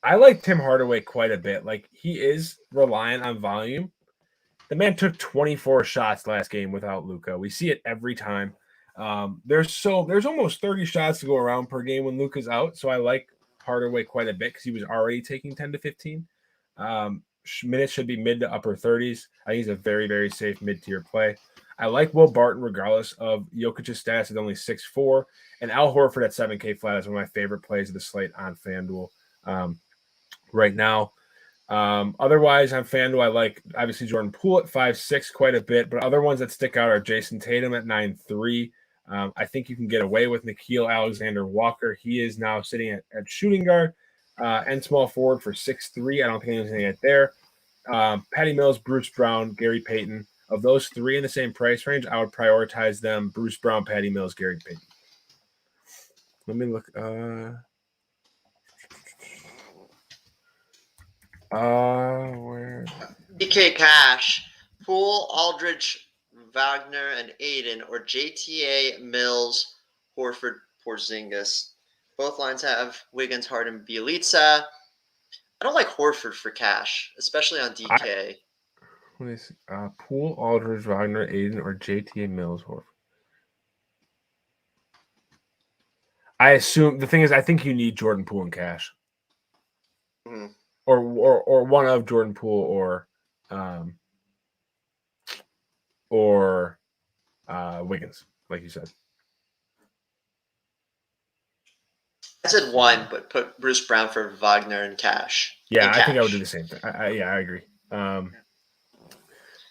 [SPEAKER 2] I like Tim Hardaway quite a bit. Like he is reliant on volume. The man took 24 shots last game without Luka. We see it every time. There's almost 30 shots to go around per game when Luka's out. So I like Hardaway quite a bit because he was already taking 10 to 15. Minutes should be mid to upper 30s. I think he's a very, very safe mid-tier play. I like Will Barton regardless of Jokic's stats at only 6'4", and Al Horford at 7K flat is one of my favorite plays of the slate on FanDuel right now. Otherwise, on FanDuel, I like obviously Jordan Poole at 5'6" quite a bit, but other ones that stick out are Jason Tatum at 9'3". I think you can get away with Nickeil Alexander-Walker. He is now sitting at shooting guard and small forward for 6'3". I don't think there's anything at there. Patty Mills, Bruce Brown, Gary Payton. Of those three in the same price range, I would prioritize them: Bruce Brown, Patty Mills, Gary Payton. Let me look. Where?
[SPEAKER 1] DK Cash, Poole, Aldridge, Wagner, and Aiden, or JTA, Mills, Horford, Porzingis. Both lines have Wiggins, Harden, Bielitsa. I don't like Horford for cash, especially on DK.
[SPEAKER 2] What is Poole, Aldridge, Wagner, Aiden, or JTA, Mills, Horford? I assume the thing is, I think you need Jordan Poole in cash, or one of Jordan Poole or Wiggins, like you said.
[SPEAKER 1] I said one, but put Bruce Brown for Wagner and cash.
[SPEAKER 2] Yeah, I think I would do the same thing. I agree.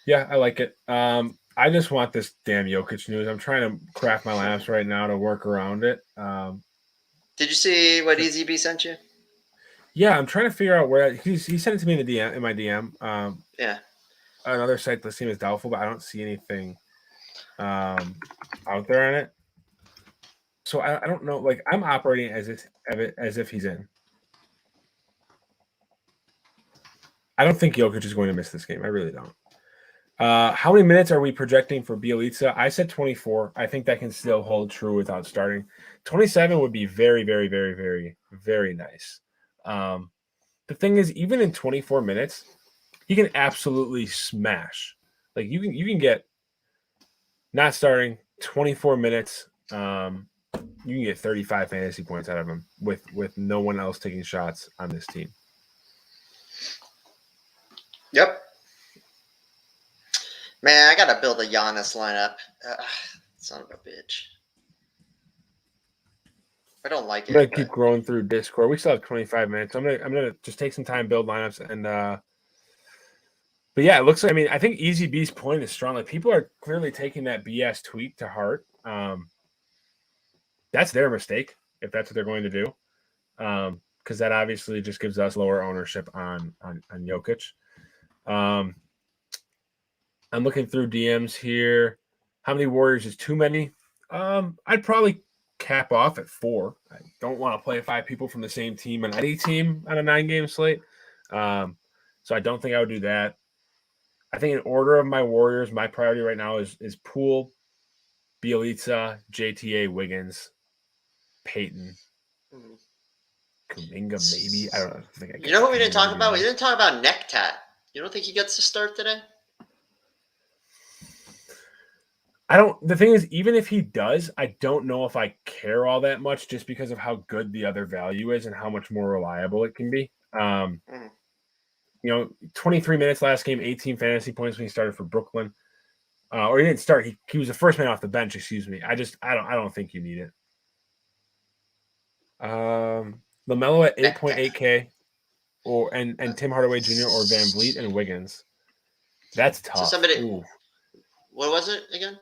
[SPEAKER 2] Yeah, I like it. I just want this damn Jokic news. I'm trying to craft my lineups right now to work around it.
[SPEAKER 1] Did you see what EZB sent you?
[SPEAKER 2] Yeah, I'm trying to figure out where he sent it to me in my DM.
[SPEAKER 1] Yeah.
[SPEAKER 2] Another site listing is doubtful, but I don't see anything out there on it. So I don't know. Like I'm operating as if he's in. I don't think Jokic is going to miss this game. I really don't. How many minutes are we projecting for Bielitsa? I said 24. I think that can still hold true without starting. 27 would be very, very, very, very, very nice. The thing is, even in 24 minutes, he can absolutely smash. Like you can get not starting 24 minutes. You can get 35 fantasy points out of him with no one else taking shots on this team.
[SPEAKER 1] Yep. Man, I gotta build a Giannis lineup. Son of a bitch. I don't like it.
[SPEAKER 2] I'm gonna keep growing through Discord. We still have 25 minutes. I'm gonna just take some time, build lineups, and but yeah, it looks like. I mean, I think Easy B's point is strong. Like people are clearly taking that BS tweet to heart. That's their mistake if that's what they're going to do, because that obviously just gives us lower ownership on Jokic. I'm looking through DMs here. How many Warriors is too many? I'd probably cap off at 4. I don't want to play 5 people from the same team on any team on a 9-game slate. So I don't think I would do that. I think in order of my Warriors, my priority right now is Poole, Bielitsa, JTA, Wiggins, Payton, Kuminga, maybe. I don't know.
[SPEAKER 1] You know what we didn't talk about? We didn't talk about Neck Tat. You don't think he gets to start today?
[SPEAKER 2] The thing is, even if he does, I don't know if I care all that much just because of how good the other value is and how much more reliable it can be. 23 minutes last game, 18 fantasy points when he started for Brooklyn. Or he didn't start. He was the first man off the bench, excuse me. I don't think you need it. LaMelo at 8.8K and Tim Hardaway Jr. or Van Vliet and Wiggins. That's tough.
[SPEAKER 1] So somebody, what was it again?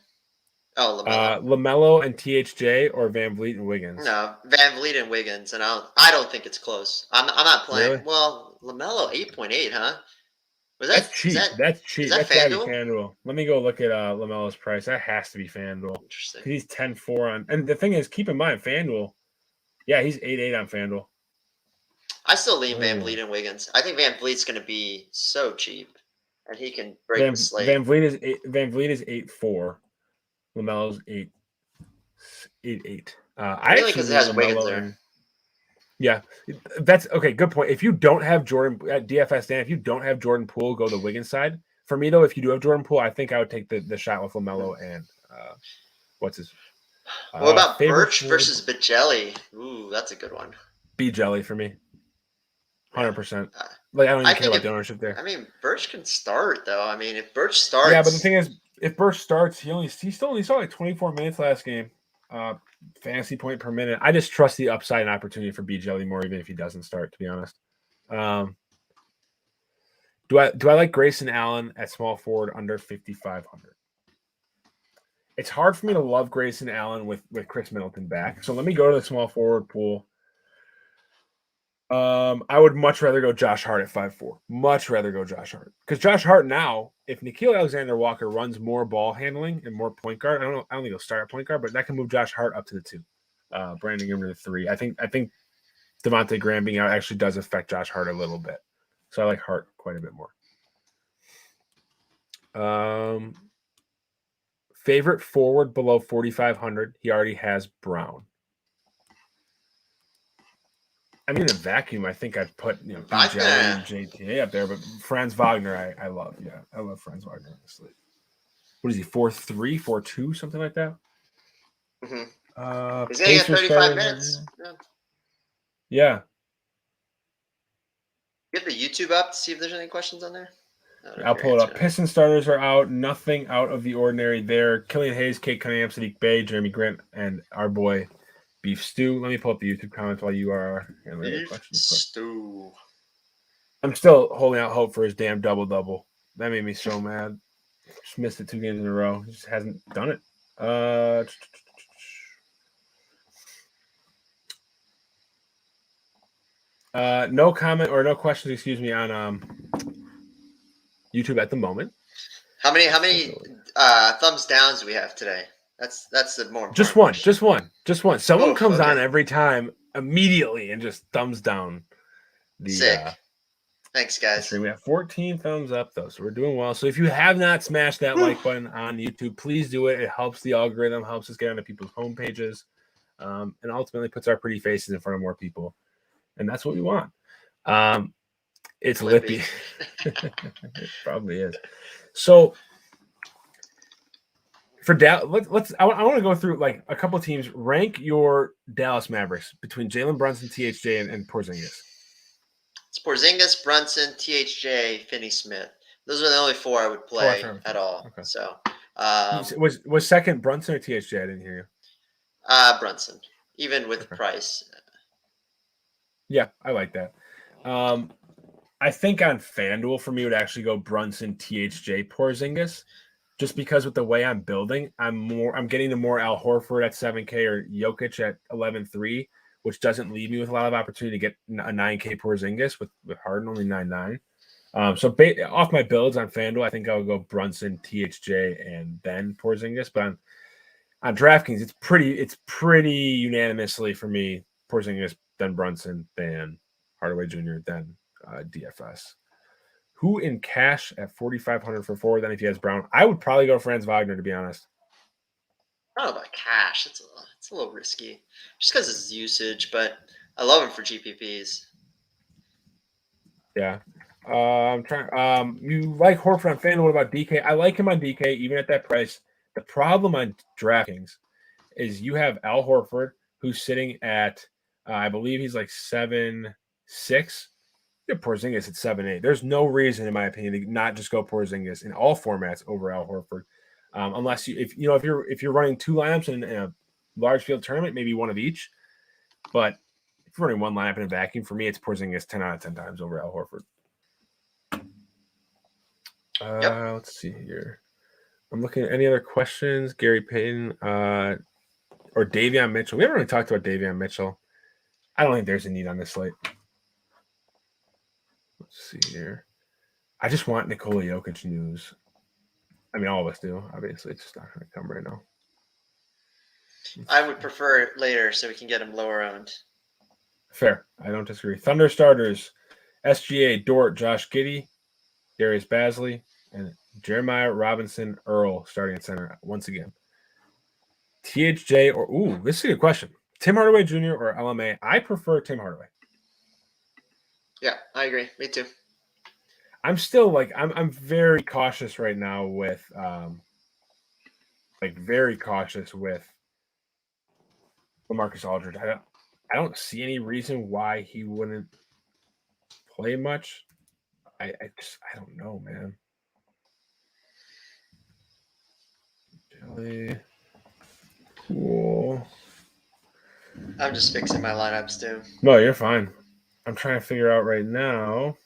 [SPEAKER 1] Oh,
[SPEAKER 2] LaMelo and THJ or Van Vliet and Wiggins.
[SPEAKER 1] No, Van Vliet and Wiggins, and I don't think it's close. I'm not playing.
[SPEAKER 2] Really?
[SPEAKER 1] Well, LaMelo 8.8, huh?
[SPEAKER 2] That's cheap. That's cheap. That's gotta be
[SPEAKER 1] FanDuel?
[SPEAKER 2] FanDuel. Let me go look at LaMelo's price. That has to be FanDuel.
[SPEAKER 1] Interesting.
[SPEAKER 2] He's 10-4 on, and the thing is, keep in mind FanDuel. Yeah, he's 8-8 on FanDuel.
[SPEAKER 1] I still lean Van Vliet and Wiggins. I think Van Vliet's going to be so cheap, and he can break the slate.
[SPEAKER 2] Van Vliet is 8-4. LaMelo's 8-8.
[SPEAKER 1] Really, because it has Wiggins there.
[SPEAKER 2] Yeah, that's okay. Good point. If you don't have Jordan at DFS, Dan, if you don't have Jordan Poole, go the Wiggins side. For me though, if you do have Jordan Poole, I think I would take the shot with LaMelo and what's his.
[SPEAKER 1] What about Birch versus Bijelli? Ooh, that's a good one.
[SPEAKER 2] Bijelli for me, 100%. Like I don't even care about the ownership there.
[SPEAKER 1] I mean, Birch can start though. I mean, if Birch starts,
[SPEAKER 2] yeah, but the thing is, if Birch starts, he still only saw like 24 minutes last game. Fantasy point per minute. I just trust the upside and opportunity for Bijelli more, even if he doesn't start. To be honest, do I like Grayson Allen at small forward under 5,500? It's hard for me to love Grayson Allen with Chris Middleton back. So let me go to the small forward pool. I would much rather go Josh Hart at 5'4". Much rather go Josh Hart because Josh Hart now, if Nickeil Alexander-Walker runs more ball handling and more point guard, I don't think he'll start at point guard, but that can move Josh Hart up to the 2. Brandon Ingram to the 3. I think Devontae Graham being out actually does affect Josh Hart a little bit, so I like Hart quite a bit more. Favorite forward below 4,500. He already has Brown. I mean, in a vacuum, I think I'd put BJ and JTA up there, but Franz Wagner, I love. Yeah, I love Franz Wagner on the slate. What is he? 4-3, 4-2, something like that.
[SPEAKER 1] Mm-hmm. He's gonna get 35 minutes.
[SPEAKER 2] Yeah.
[SPEAKER 1] Get the YouTube up to see if there's any questions on there.
[SPEAKER 2] I'll pull it up. Piston starters are out. Nothing out of the ordinary there. Killian Hayes, Kate Cunningham, Sadiq Bey, Jeremy Grant, and our boy Beef Stew. Let me pull up the YouTube comments while you are handling the questions.
[SPEAKER 1] Stew.
[SPEAKER 2] I'm still holding out hope for his damn double-double. That made me so mad. Just missed it 2 games in a row. He just hasn't done it. No comment or no questions, excuse me, on YouTube at the moment.
[SPEAKER 1] How many thumbs downs do we have today? That's the more
[SPEAKER 2] just one. Someone comes on every time immediately and just thumbs down the
[SPEAKER 1] sick. Thanks, guys.
[SPEAKER 2] We have 14 thumbs up though, so we're doing well. So if you have not smashed that like button on YouTube, please do it. It helps the algorithm, helps us get onto people's homepages, and ultimately puts our pretty faces in front of more people. And that's what we want. It's Lippy. It probably is. So for Dallas, I want to go through like a couple of teams. Rank your Dallas Mavericks between Jalen Brunson, THJ, and Porzingis.
[SPEAKER 1] It's Porzingis, Brunson, THJ, Finney Smith. Those are the only 4 I would play at all. Okay. So
[SPEAKER 2] was second Brunson or THJ? I didn't hear
[SPEAKER 1] you. Brunson, even with price.
[SPEAKER 2] Yeah, I like that. I think on FanDuel for me would actually go Brunson, THJ, Porzingis, just because with the way I'm building, I'm getting the more Al Horford at 7K or Jokic at 11.3, which doesn't leave me with a lot of opportunity to get a 9K Porzingis with Harden only 9.9. So off my builds on FanDuel, I think I would go Brunson, THJ, and then Porzingis. But on DraftKings, it's pretty unanimously for me Porzingis, then Brunson, then Hardaway Jr., then DFS. Who in cash at 4,500 for forward? Then if he has Brown, I would probably go Franz Wagner, to be honest.
[SPEAKER 1] I don't know about cash. It's a little risky just because it's usage, but I love him for GPPs.
[SPEAKER 2] Yeah. I'm trying. You like Horford on FanDuel? What about DK? I like him on DK even at that price. The problem on DraftKings is you have Al Horford who's sitting at I believe he's like 7'6". You have Porzingis at 7'8". There's no reason, in my opinion, to not just go Porzingis in all formats over Al Horford, unless if you're running two lineups in a large field tournament, maybe one of each. But if you're running one lineup in a vacuum, for me, it's Porzingis 10 out of 10 times over Al Horford. Let's see here. I'm looking at any other questions. Gary Payton or Davion Mitchell. We haven't really talked about Davion Mitchell. I don't think there's a need on this slate. Let's see here. I just want Nikola Jokic news. I mean, all of us do. Obviously, it's just not going to come right now.
[SPEAKER 1] I would prefer it later so we can get him lower owned.
[SPEAKER 2] Fair. I don't disagree. Thunder starters. SGA, Dort, Josh Giddey, Darius Bazley, and Jeremiah Robinson Earl starting at center once again. THJ or this is a good question. Tim Hardaway Jr. or LMA? I prefer Tim Hardaway.
[SPEAKER 1] Yeah, I agree. Me too.
[SPEAKER 2] I'm still I'm very cautious right now with very cautious with LaMarcus Aldridge. I don't see any reason why he wouldn't play much. I don't know, man. Jelly. Cool.
[SPEAKER 1] I'm just fixing my lineups too.
[SPEAKER 2] No, you're fine. I'm trying to figure out right now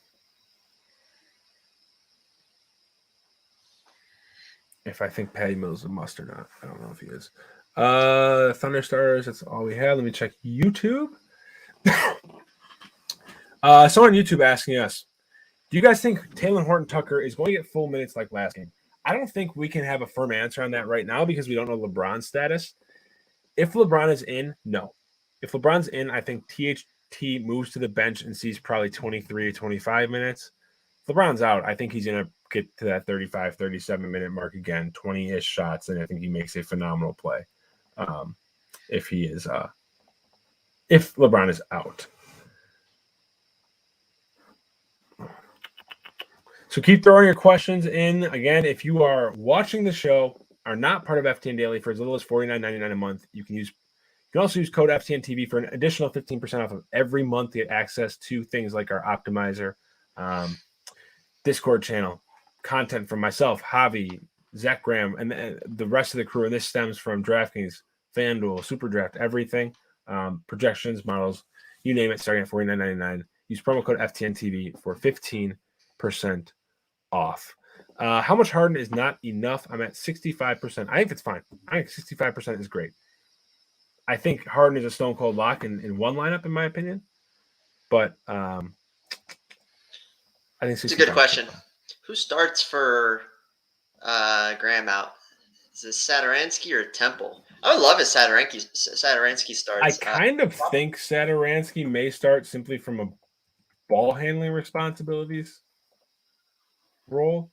[SPEAKER 2] if I think Patty Mills is a must or not. I don't know if he is. Thunder Stars, that's all we have. Let me check YouTube. Someone on YouTube asking us, do you guys think Taylor Horton Tucker is going to get full minutes like last game? I don't think we can have a firm answer on that right now because we don't know LeBron's status. If LeBron is in, no. If LeBron's in, I think THT moves to the bench and sees probably 23 to 25 minutes. If LeBron's out, I think he's going to get to that 35, 37-minute mark again, 20-ish shots, and I think he makes a phenomenal play if LeBron is out. So keep throwing your questions in. Again, if you are watching the show, are not part of FTN Daily for as little as $49.99 a month, you can also use code FTNTV for an additional 15% off of every month to get access to things like our optimizer, Discord channel, content from myself, Javi, Zach Graham, and the rest of the crew. And this stems from DraftKings, FanDuel, SuperDraft, everything, projections, models, you name it, starting at $49.99. Use promo code FTNTV for 15% off. How much Harden is not enough? I'm at 65%. I think it's fine. I think 65% is great. I think Harden is a stone cold lock in one lineup, in my opinion. But I think
[SPEAKER 1] it's a good question. Who starts for Graham out? Is it Satoransky or Temple? I would love if Satoransky starts.
[SPEAKER 2] I kind of think Satoransky may start simply from a ball handling responsibilities role.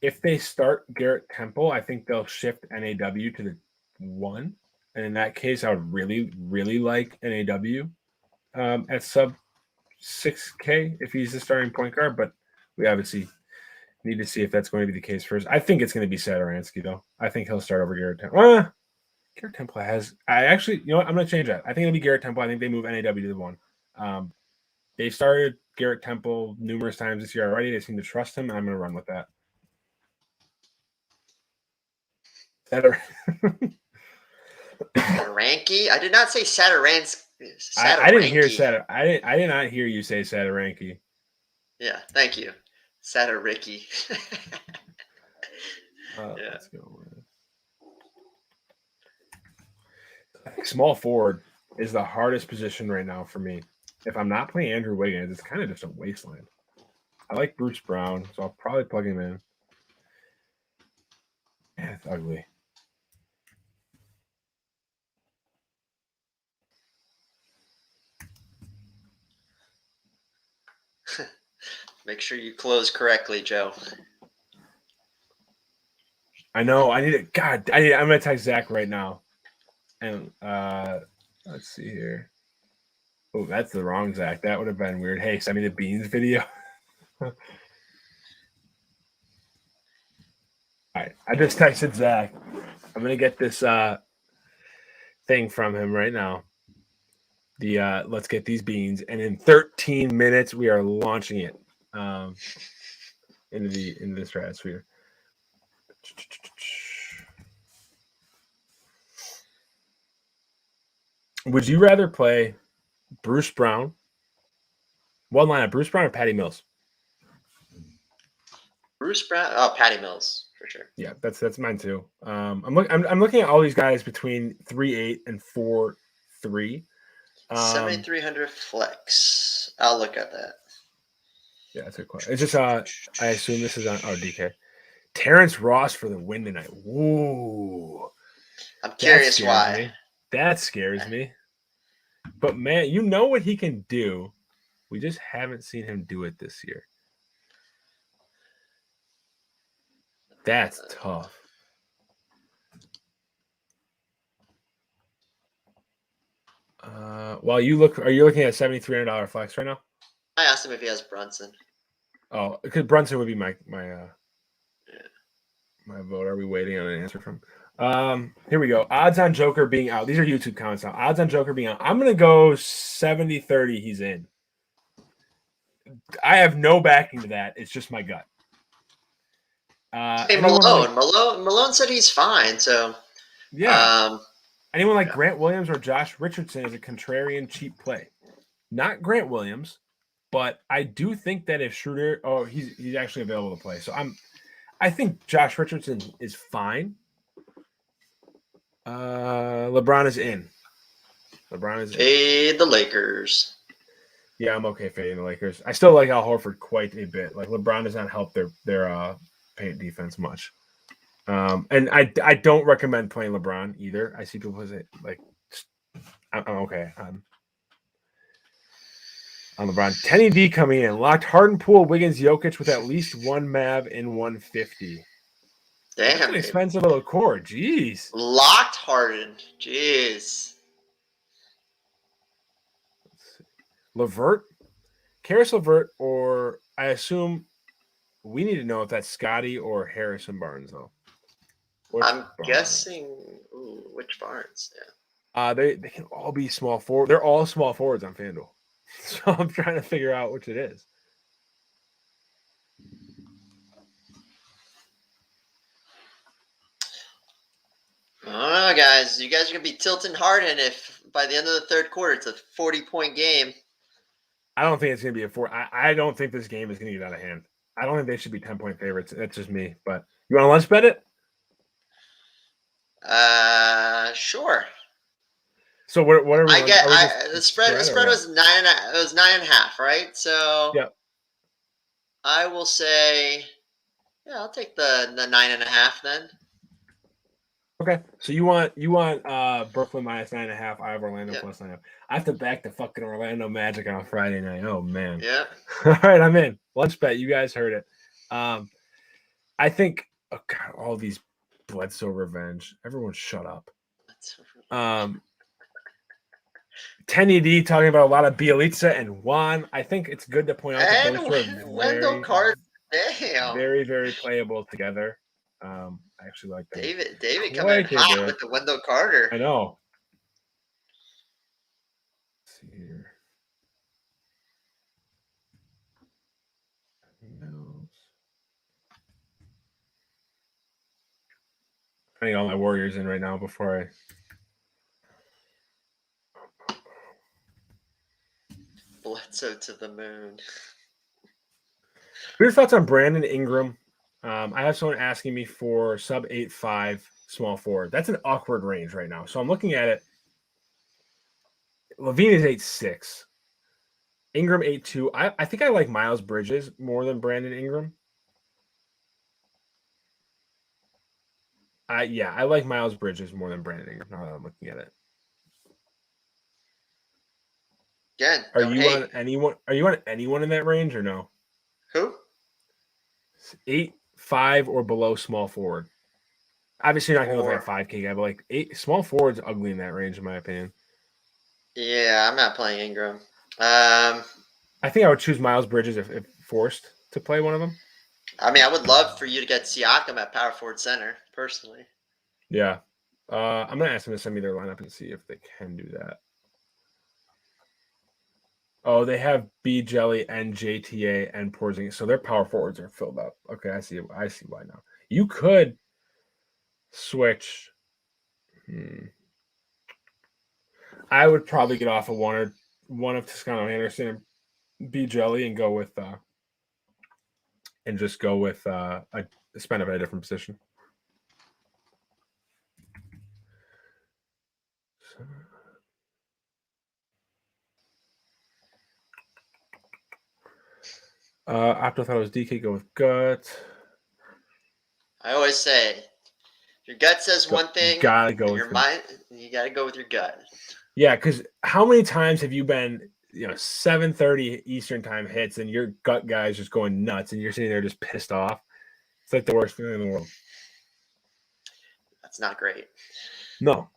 [SPEAKER 2] If they start Garrett Temple, I think they'll shift NAW to the 1. And in that case, I would really, really like NAW at sub 6K if he's the starting point guard. But we obviously need to see if that's going to be the case first. I think it's going to be Satoransky, though. I think he'll start over Garrett Temple. Garrett Temple has – I'm going to change that. I think it'll be Garrett Temple. I think they move NAW to the 1. They've started Garrett Temple numerous times this year already. They seem to trust him, and I'm going to run with that.
[SPEAKER 1] Satoranky? I did not say Satoransky.
[SPEAKER 2] I didn't hear I did not hear you say Satoranky.
[SPEAKER 1] Yeah, thank you. Satoricky.
[SPEAKER 2] Yeah. Let's go. I think small forward is the hardest position right now for me. If I'm not playing Andrew Wiggins, it's kind of just a wasteland. I like Bruce Brown, so I'll probably plug him in. Man, it's ugly.
[SPEAKER 1] Make sure you close correctly, Joe.
[SPEAKER 2] I know. I'm going to text Zach right now. And let's see here. Oh, that's the wrong Zach. That would have been weird. Hey, send me the beans video. All right. I just texted Zach. I'm going to get this thing from him right now. The let's get these beans. And in 13 minutes, we are launching it into the stratosphere. Would you rather play Bruce Brown? One lineup, Bruce Brown or Patty Mills?
[SPEAKER 1] Bruce Brown. Oh, Patty Mills for sure.
[SPEAKER 2] Yeah, that's mine too. I'm looking at all these guys between 3.8 and 4.3.
[SPEAKER 1] 7,300 flex. I'll look at that.
[SPEAKER 2] Yeah, that's a good question. It's just I assume this is on DK. Terrence Ross for the win tonight. Woo!
[SPEAKER 1] I'm curious why.
[SPEAKER 2] Me. That scares me. But man, you know what he can do. We just haven't seen him do it this year. That's tough. While you look, are you looking at $7,300 flex right now?
[SPEAKER 1] I asked him if he has Brunson.
[SPEAKER 2] Oh, because Brunson would be my vote. Are we waiting on an answer from? Here we go. Odds on Joker being out. These are YouTube comments now. Odds on Joker being out. I'm gonna go 70-30. He's in. I have no backing to that. It's just my gut.
[SPEAKER 1] Hey, Malone said he's fine. So
[SPEAKER 2] yeah. Anyone like Grant Williams or Josh Richardson is a contrarian cheap play. Not Grant Williams, but I do think that if Schroeder, he's actually available to play. So I think Josh Richardson is fine. LeBron is in.
[SPEAKER 1] Fade the Lakers.
[SPEAKER 2] Yeah, I'm okay fading the Lakers. I still like Al Horford quite a bit. Like LeBron does not help their paint defense much. And I don't recommend playing LeBron either. I see people say like I'm okay on LeBron. 10 coming in. Locked Harden, Poole, Wiggins, Jokic with at least one Mav in 150.
[SPEAKER 1] Damn.
[SPEAKER 2] That's an expensive little core. Jeez.
[SPEAKER 1] Locked Harden. Jeez.
[SPEAKER 2] LeVert, Karis LeVert, or I assume we need to know if that's Scotty or Harrison Barnes, though.
[SPEAKER 1] I'm guessing which Barnes,
[SPEAKER 2] yeah. They can all be small forward. They're all small forwards on FanDuel. So I'm trying to figure out which it is.
[SPEAKER 1] Oh, guys, you guys are gonna be tilting Harden if by the end of the third quarter it's a 40-point game.
[SPEAKER 2] I don't think it's gonna be a 4. I don't think this game is gonna get out of hand. I don't think they should be 10-point favorites. That's just me. But you want to let's bet it?
[SPEAKER 1] Sure.
[SPEAKER 2] So what are we?
[SPEAKER 1] The spread was 9.5. It was 9.5, right? So
[SPEAKER 2] yeah.
[SPEAKER 1] I will say, yeah, I'll take the 9.5 then.
[SPEAKER 2] Okay, so you want Brooklyn minus 9.5. I have Orlando plus 9.5. I have to back the fucking Orlando Magic on Friday night. Oh man.
[SPEAKER 1] Yeah.
[SPEAKER 2] All right, I'm in. Lunch bet. You guys heard it. I think all these Bledsoe revenge. Everyone, shut up. 10 talking about a lot of Bielitsa and Juan. I think it's good to point out that those two are
[SPEAKER 1] Wendell Carter. Damn.
[SPEAKER 2] Very, very playable together. I actually like that.
[SPEAKER 1] David coming in hot with the Wendell Carter.
[SPEAKER 2] I know. Let's see here. Putting all my Warriors in right now before I.
[SPEAKER 1] Bledsoe to the moon.
[SPEAKER 2] What are your thoughts on Brandon Ingram? I have someone asking me for sub 8.5 small forward. That's an awkward range right now. So I'm looking at it. Levine is 8.6. Ingram 8.2. I think I like Miles Bridges more than Brandon Ingram. I like Miles Bridges more than Brandon Ingram now that I'm looking at it.
[SPEAKER 1] Again,
[SPEAKER 2] are you on anyone? Are you on anyone in that range or no?
[SPEAKER 1] Who?
[SPEAKER 2] 8.5 or below small forward. Obviously, you're not going to look like a 5K guy, but like 8 small forwards ugly in that range, in my opinion.
[SPEAKER 1] Yeah, I'm not playing Ingram.
[SPEAKER 2] I think I would choose Miles Bridges if forced to play one of them.
[SPEAKER 1] I mean, I would love for you to get Siakam at power forward center, personally.
[SPEAKER 2] Yeah. I'm going to ask them to send me their lineup and see if they can do that. Oh, they have B Jelly and JTA and Porzingis, so their power forwards are filled up. Okay, I see why now. You could switch. I would probably get off of one of Toscano Anderson and B Jelly and go with a spend up at a different position. Opto thought it was DK. Go with gut.
[SPEAKER 1] I always say, your gut says one thing.
[SPEAKER 2] You gotta go with
[SPEAKER 1] your mind. You gotta go with your gut.
[SPEAKER 2] Yeah, because how many times have you been, 7:30 Eastern time hits and your gut guy's just going nuts and you're sitting there just pissed off? It's like the worst feeling in the world.
[SPEAKER 1] That's not great.
[SPEAKER 2] No.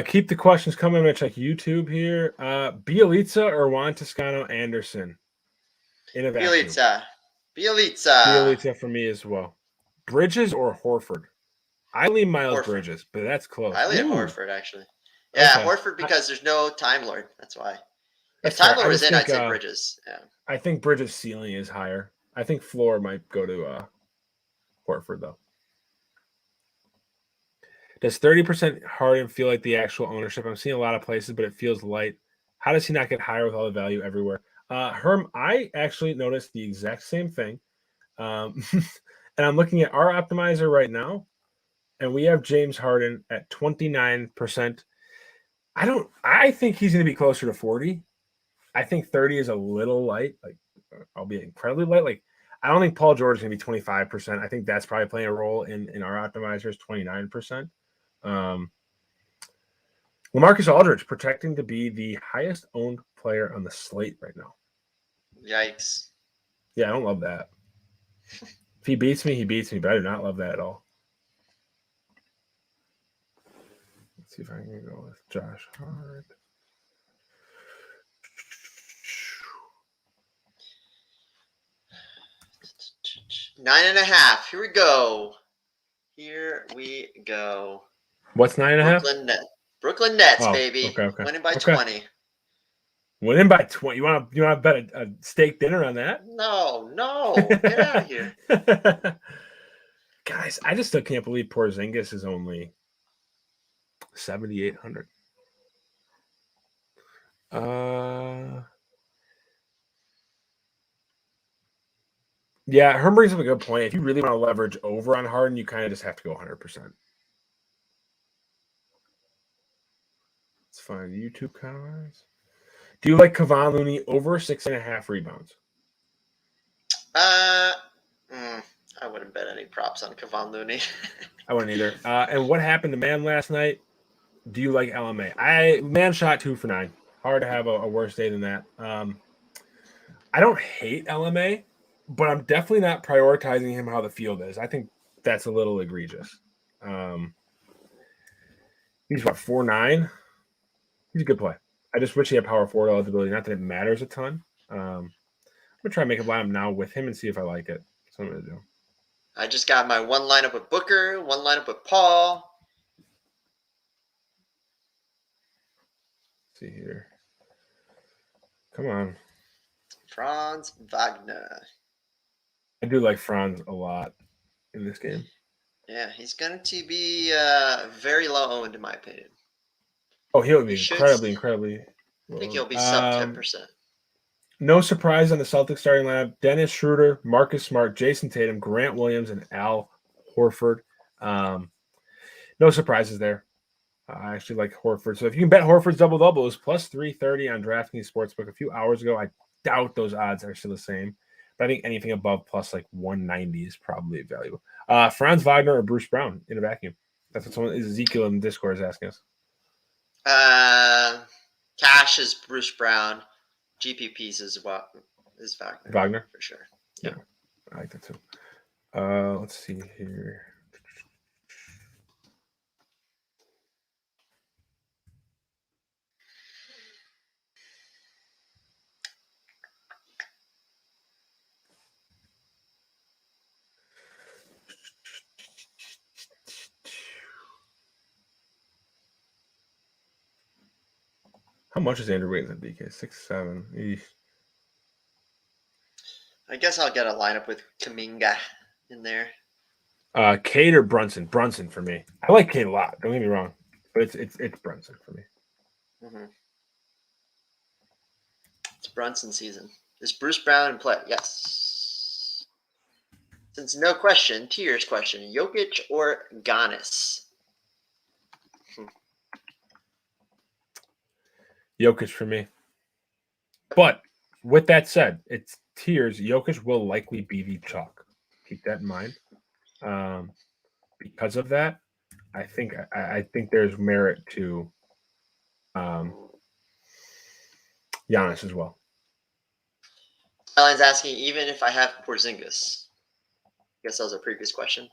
[SPEAKER 2] Keep the questions coming. I'm going to check YouTube here. Bielitsa or Juan Toscano Anderson? In a vacuum. Bielitsa for me as well. Bridges or Horford? I lean Miles Bridges, but that's close.
[SPEAKER 1] I lean Horford, actually. Yeah, okay. Horford because there's no Time Lord. That's why. If Time Lord was in, I'd say Bridges. Yeah.
[SPEAKER 2] I think Bridges' ceiling is higher. I think floor might go to Horford, though. Does 30% Harden feel like the actual ownership? I'm seeing a lot of places, but it feels light. How does he not get higher with all the value everywhere? Herm, I actually noticed the exact same thing. And I'm looking at our optimizer right now, and we have James Harden at 29%. I think he's going to be closer to 40. I think 30 is a little light, like albeit incredibly light. Like, I don't think Paul George is going to be 25%. I think that's probably playing a role in our optimizers, 29%. LaMarcus Aldridge projecting to be the highest owned player on the slate right now.
[SPEAKER 1] Yikes.
[SPEAKER 2] Yeah, I don't love that. If he beats me, but I do not love that at all. Let's see if I can go with Josh Hart.
[SPEAKER 1] Nine 9.5. Here we go.
[SPEAKER 2] What's 9.5?
[SPEAKER 1] Brooklyn Nets, baby.
[SPEAKER 2] Okay.
[SPEAKER 1] Winning by 20.
[SPEAKER 2] Winning by 20. You want to bet a steak dinner on that?
[SPEAKER 1] No. Get out of here.
[SPEAKER 2] Guys, I just still can't believe Porzingis is only 7,800. Yeah, Herm brings up a good point. If you really want to leverage over on Harden, you kind of just have to go 100%. It's fine. YouTube comments. Do you like Kevon Looney over 6.5 rebounds?
[SPEAKER 1] I wouldn't bet any props on Kevon Looney.
[SPEAKER 2] I wouldn't either. And what happened to Man last night? Do you like LMA? Man shot 2 for 9. Hard to have a worse day than that. I don't hate LMA, but I'm definitely not prioritizing him how the field is. I think that's a little egregious. He's 4'9". He's a good play. I just wish he had power forward eligibility. Not that it matters a ton. I'm going to try and make a lineup now with him and see if I like it. That's what I'm going to do.
[SPEAKER 1] I just got my one lineup with Booker, one lineup with Paul.
[SPEAKER 2] Let's see here. Come on.
[SPEAKER 1] Franz Wagner.
[SPEAKER 2] I do like Franz a lot in this game.
[SPEAKER 1] Yeah, he's going to be very low owned, in my opinion.
[SPEAKER 2] Oh, he'll be incredibly.
[SPEAKER 1] I think he'll be sub 10%.
[SPEAKER 2] No surprise on the Celtics starting lineup. Dennis Schroeder, Marcus Smart, Jason Tatum, Grant Williams, and Al Horford. No surprises there. I actually like Horford. So if you can bet Horford's double-double, it was plus 330 on DraftKings Sportsbook a few hours ago. I doubt those odds are still the same. But I think anything above plus like 190 is probably valuable. Franz Wagner or Bruce Brown in a vacuum. That's what someone Ezekiel in Discord is asking us.
[SPEAKER 1] Cash is Bruce Brown. GPPs is Wagner.
[SPEAKER 2] Wagner?
[SPEAKER 1] For sure.
[SPEAKER 2] Yeah. I like that too. Let's see here. How much is Andrew Wiggins at DK? 6'7". Eesh.
[SPEAKER 1] I guess I'll get a lineup with Kuminga in there.
[SPEAKER 2] Cade or Brunson? Brunson for me. I like Cade a lot. Don't get me wrong, but it's Brunson for me.
[SPEAKER 1] Mm-hmm. It's Brunson season. Is Bruce Brown in play? Yes. Since no question, Tier's question: Jokic or Giannis?
[SPEAKER 2] Jokic for me. But with that said, it's Tiers. Jokic will likely be the chalk. Keep that in mind. Because of that, I think there's merit to Giannis as well.
[SPEAKER 1] Alan's asking, even if I have Porzingis. I guess that was a previous question.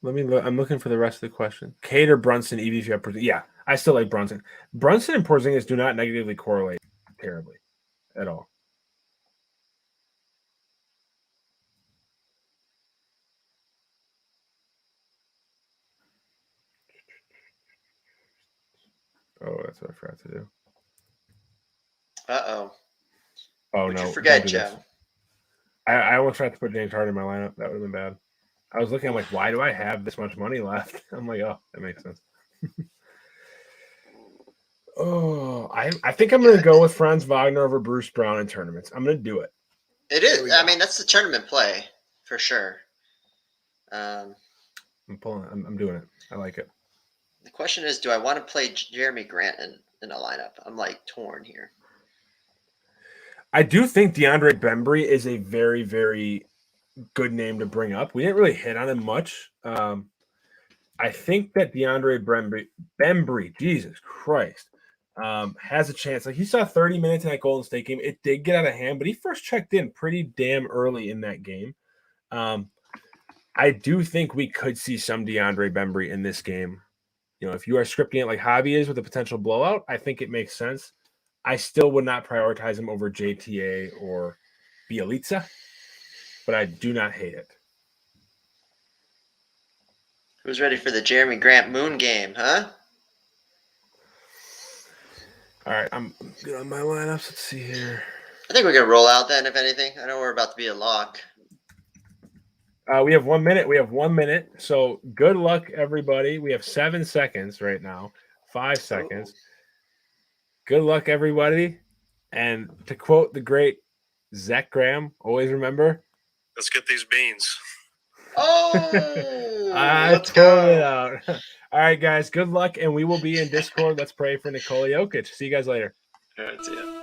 [SPEAKER 2] Let me look. I'm looking for the rest of the question. Cade or Brunson, even if you have Porzingis. Yeah, I still like Brunson. Brunson and Porzingis do not negatively correlate terribly at all. Oh, that's what I forgot to do.
[SPEAKER 1] Uh-oh.
[SPEAKER 2] Oh,
[SPEAKER 1] What'd
[SPEAKER 2] no.
[SPEAKER 1] you forget,
[SPEAKER 2] Joe?
[SPEAKER 1] Joe?
[SPEAKER 2] I almost tried to put James Harden in my lineup. That would have been bad. I was looking, I'm like, why do I have this much money left? I'm like, oh, that makes sense. I think I'm going to go with Franz Wagner over Bruce Brown in tournaments. I'm going to do it.
[SPEAKER 1] It is. I mean, that's the tournament play for sure.
[SPEAKER 2] I'm doing it. I like it.
[SPEAKER 1] The question is, do I want to play Jeremy Grant in a lineup? I'm like torn here.
[SPEAKER 2] I do think DeAndre Bembry is a very, very good name to bring up. We didn't really hit on him much. I think that DeAndre Bembry, Jesus Christ, has a chance. Like, he saw 30 minutes in that Golden State game. It did get out of hand, but he first checked in pretty damn early in that game. I do think we could see some DeAndre Bembry in this game. You know, if you are scripting it like Javi is with a potential blowout, I think it makes sense. I still would not prioritize him over JTA or Bielitsa, but I do not hate it.
[SPEAKER 1] Who's ready for the Jeremy Grant Moon game, huh?
[SPEAKER 2] All right, I'm good on my lineups. Let's see here.
[SPEAKER 1] I think we're going to roll out then, if anything. I know we're about to be a lock.
[SPEAKER 2] We have 1 minute. We have 1 minute. So good luck, everybody. We have 7 seconds right now. 5 seconds. Good luck, everybody. And to quote the great Zach Graham, always remember,
[SPEAKER 3] let's get these beans.
[SPEAKER 1] Oh,
[SPEAKER 2] let's pull it out. All right, guys. Good luck, and we will be in Discord. Let's pray for Nikola Jokic. See you guys later.
[SPEAKER 3] All right, see ya.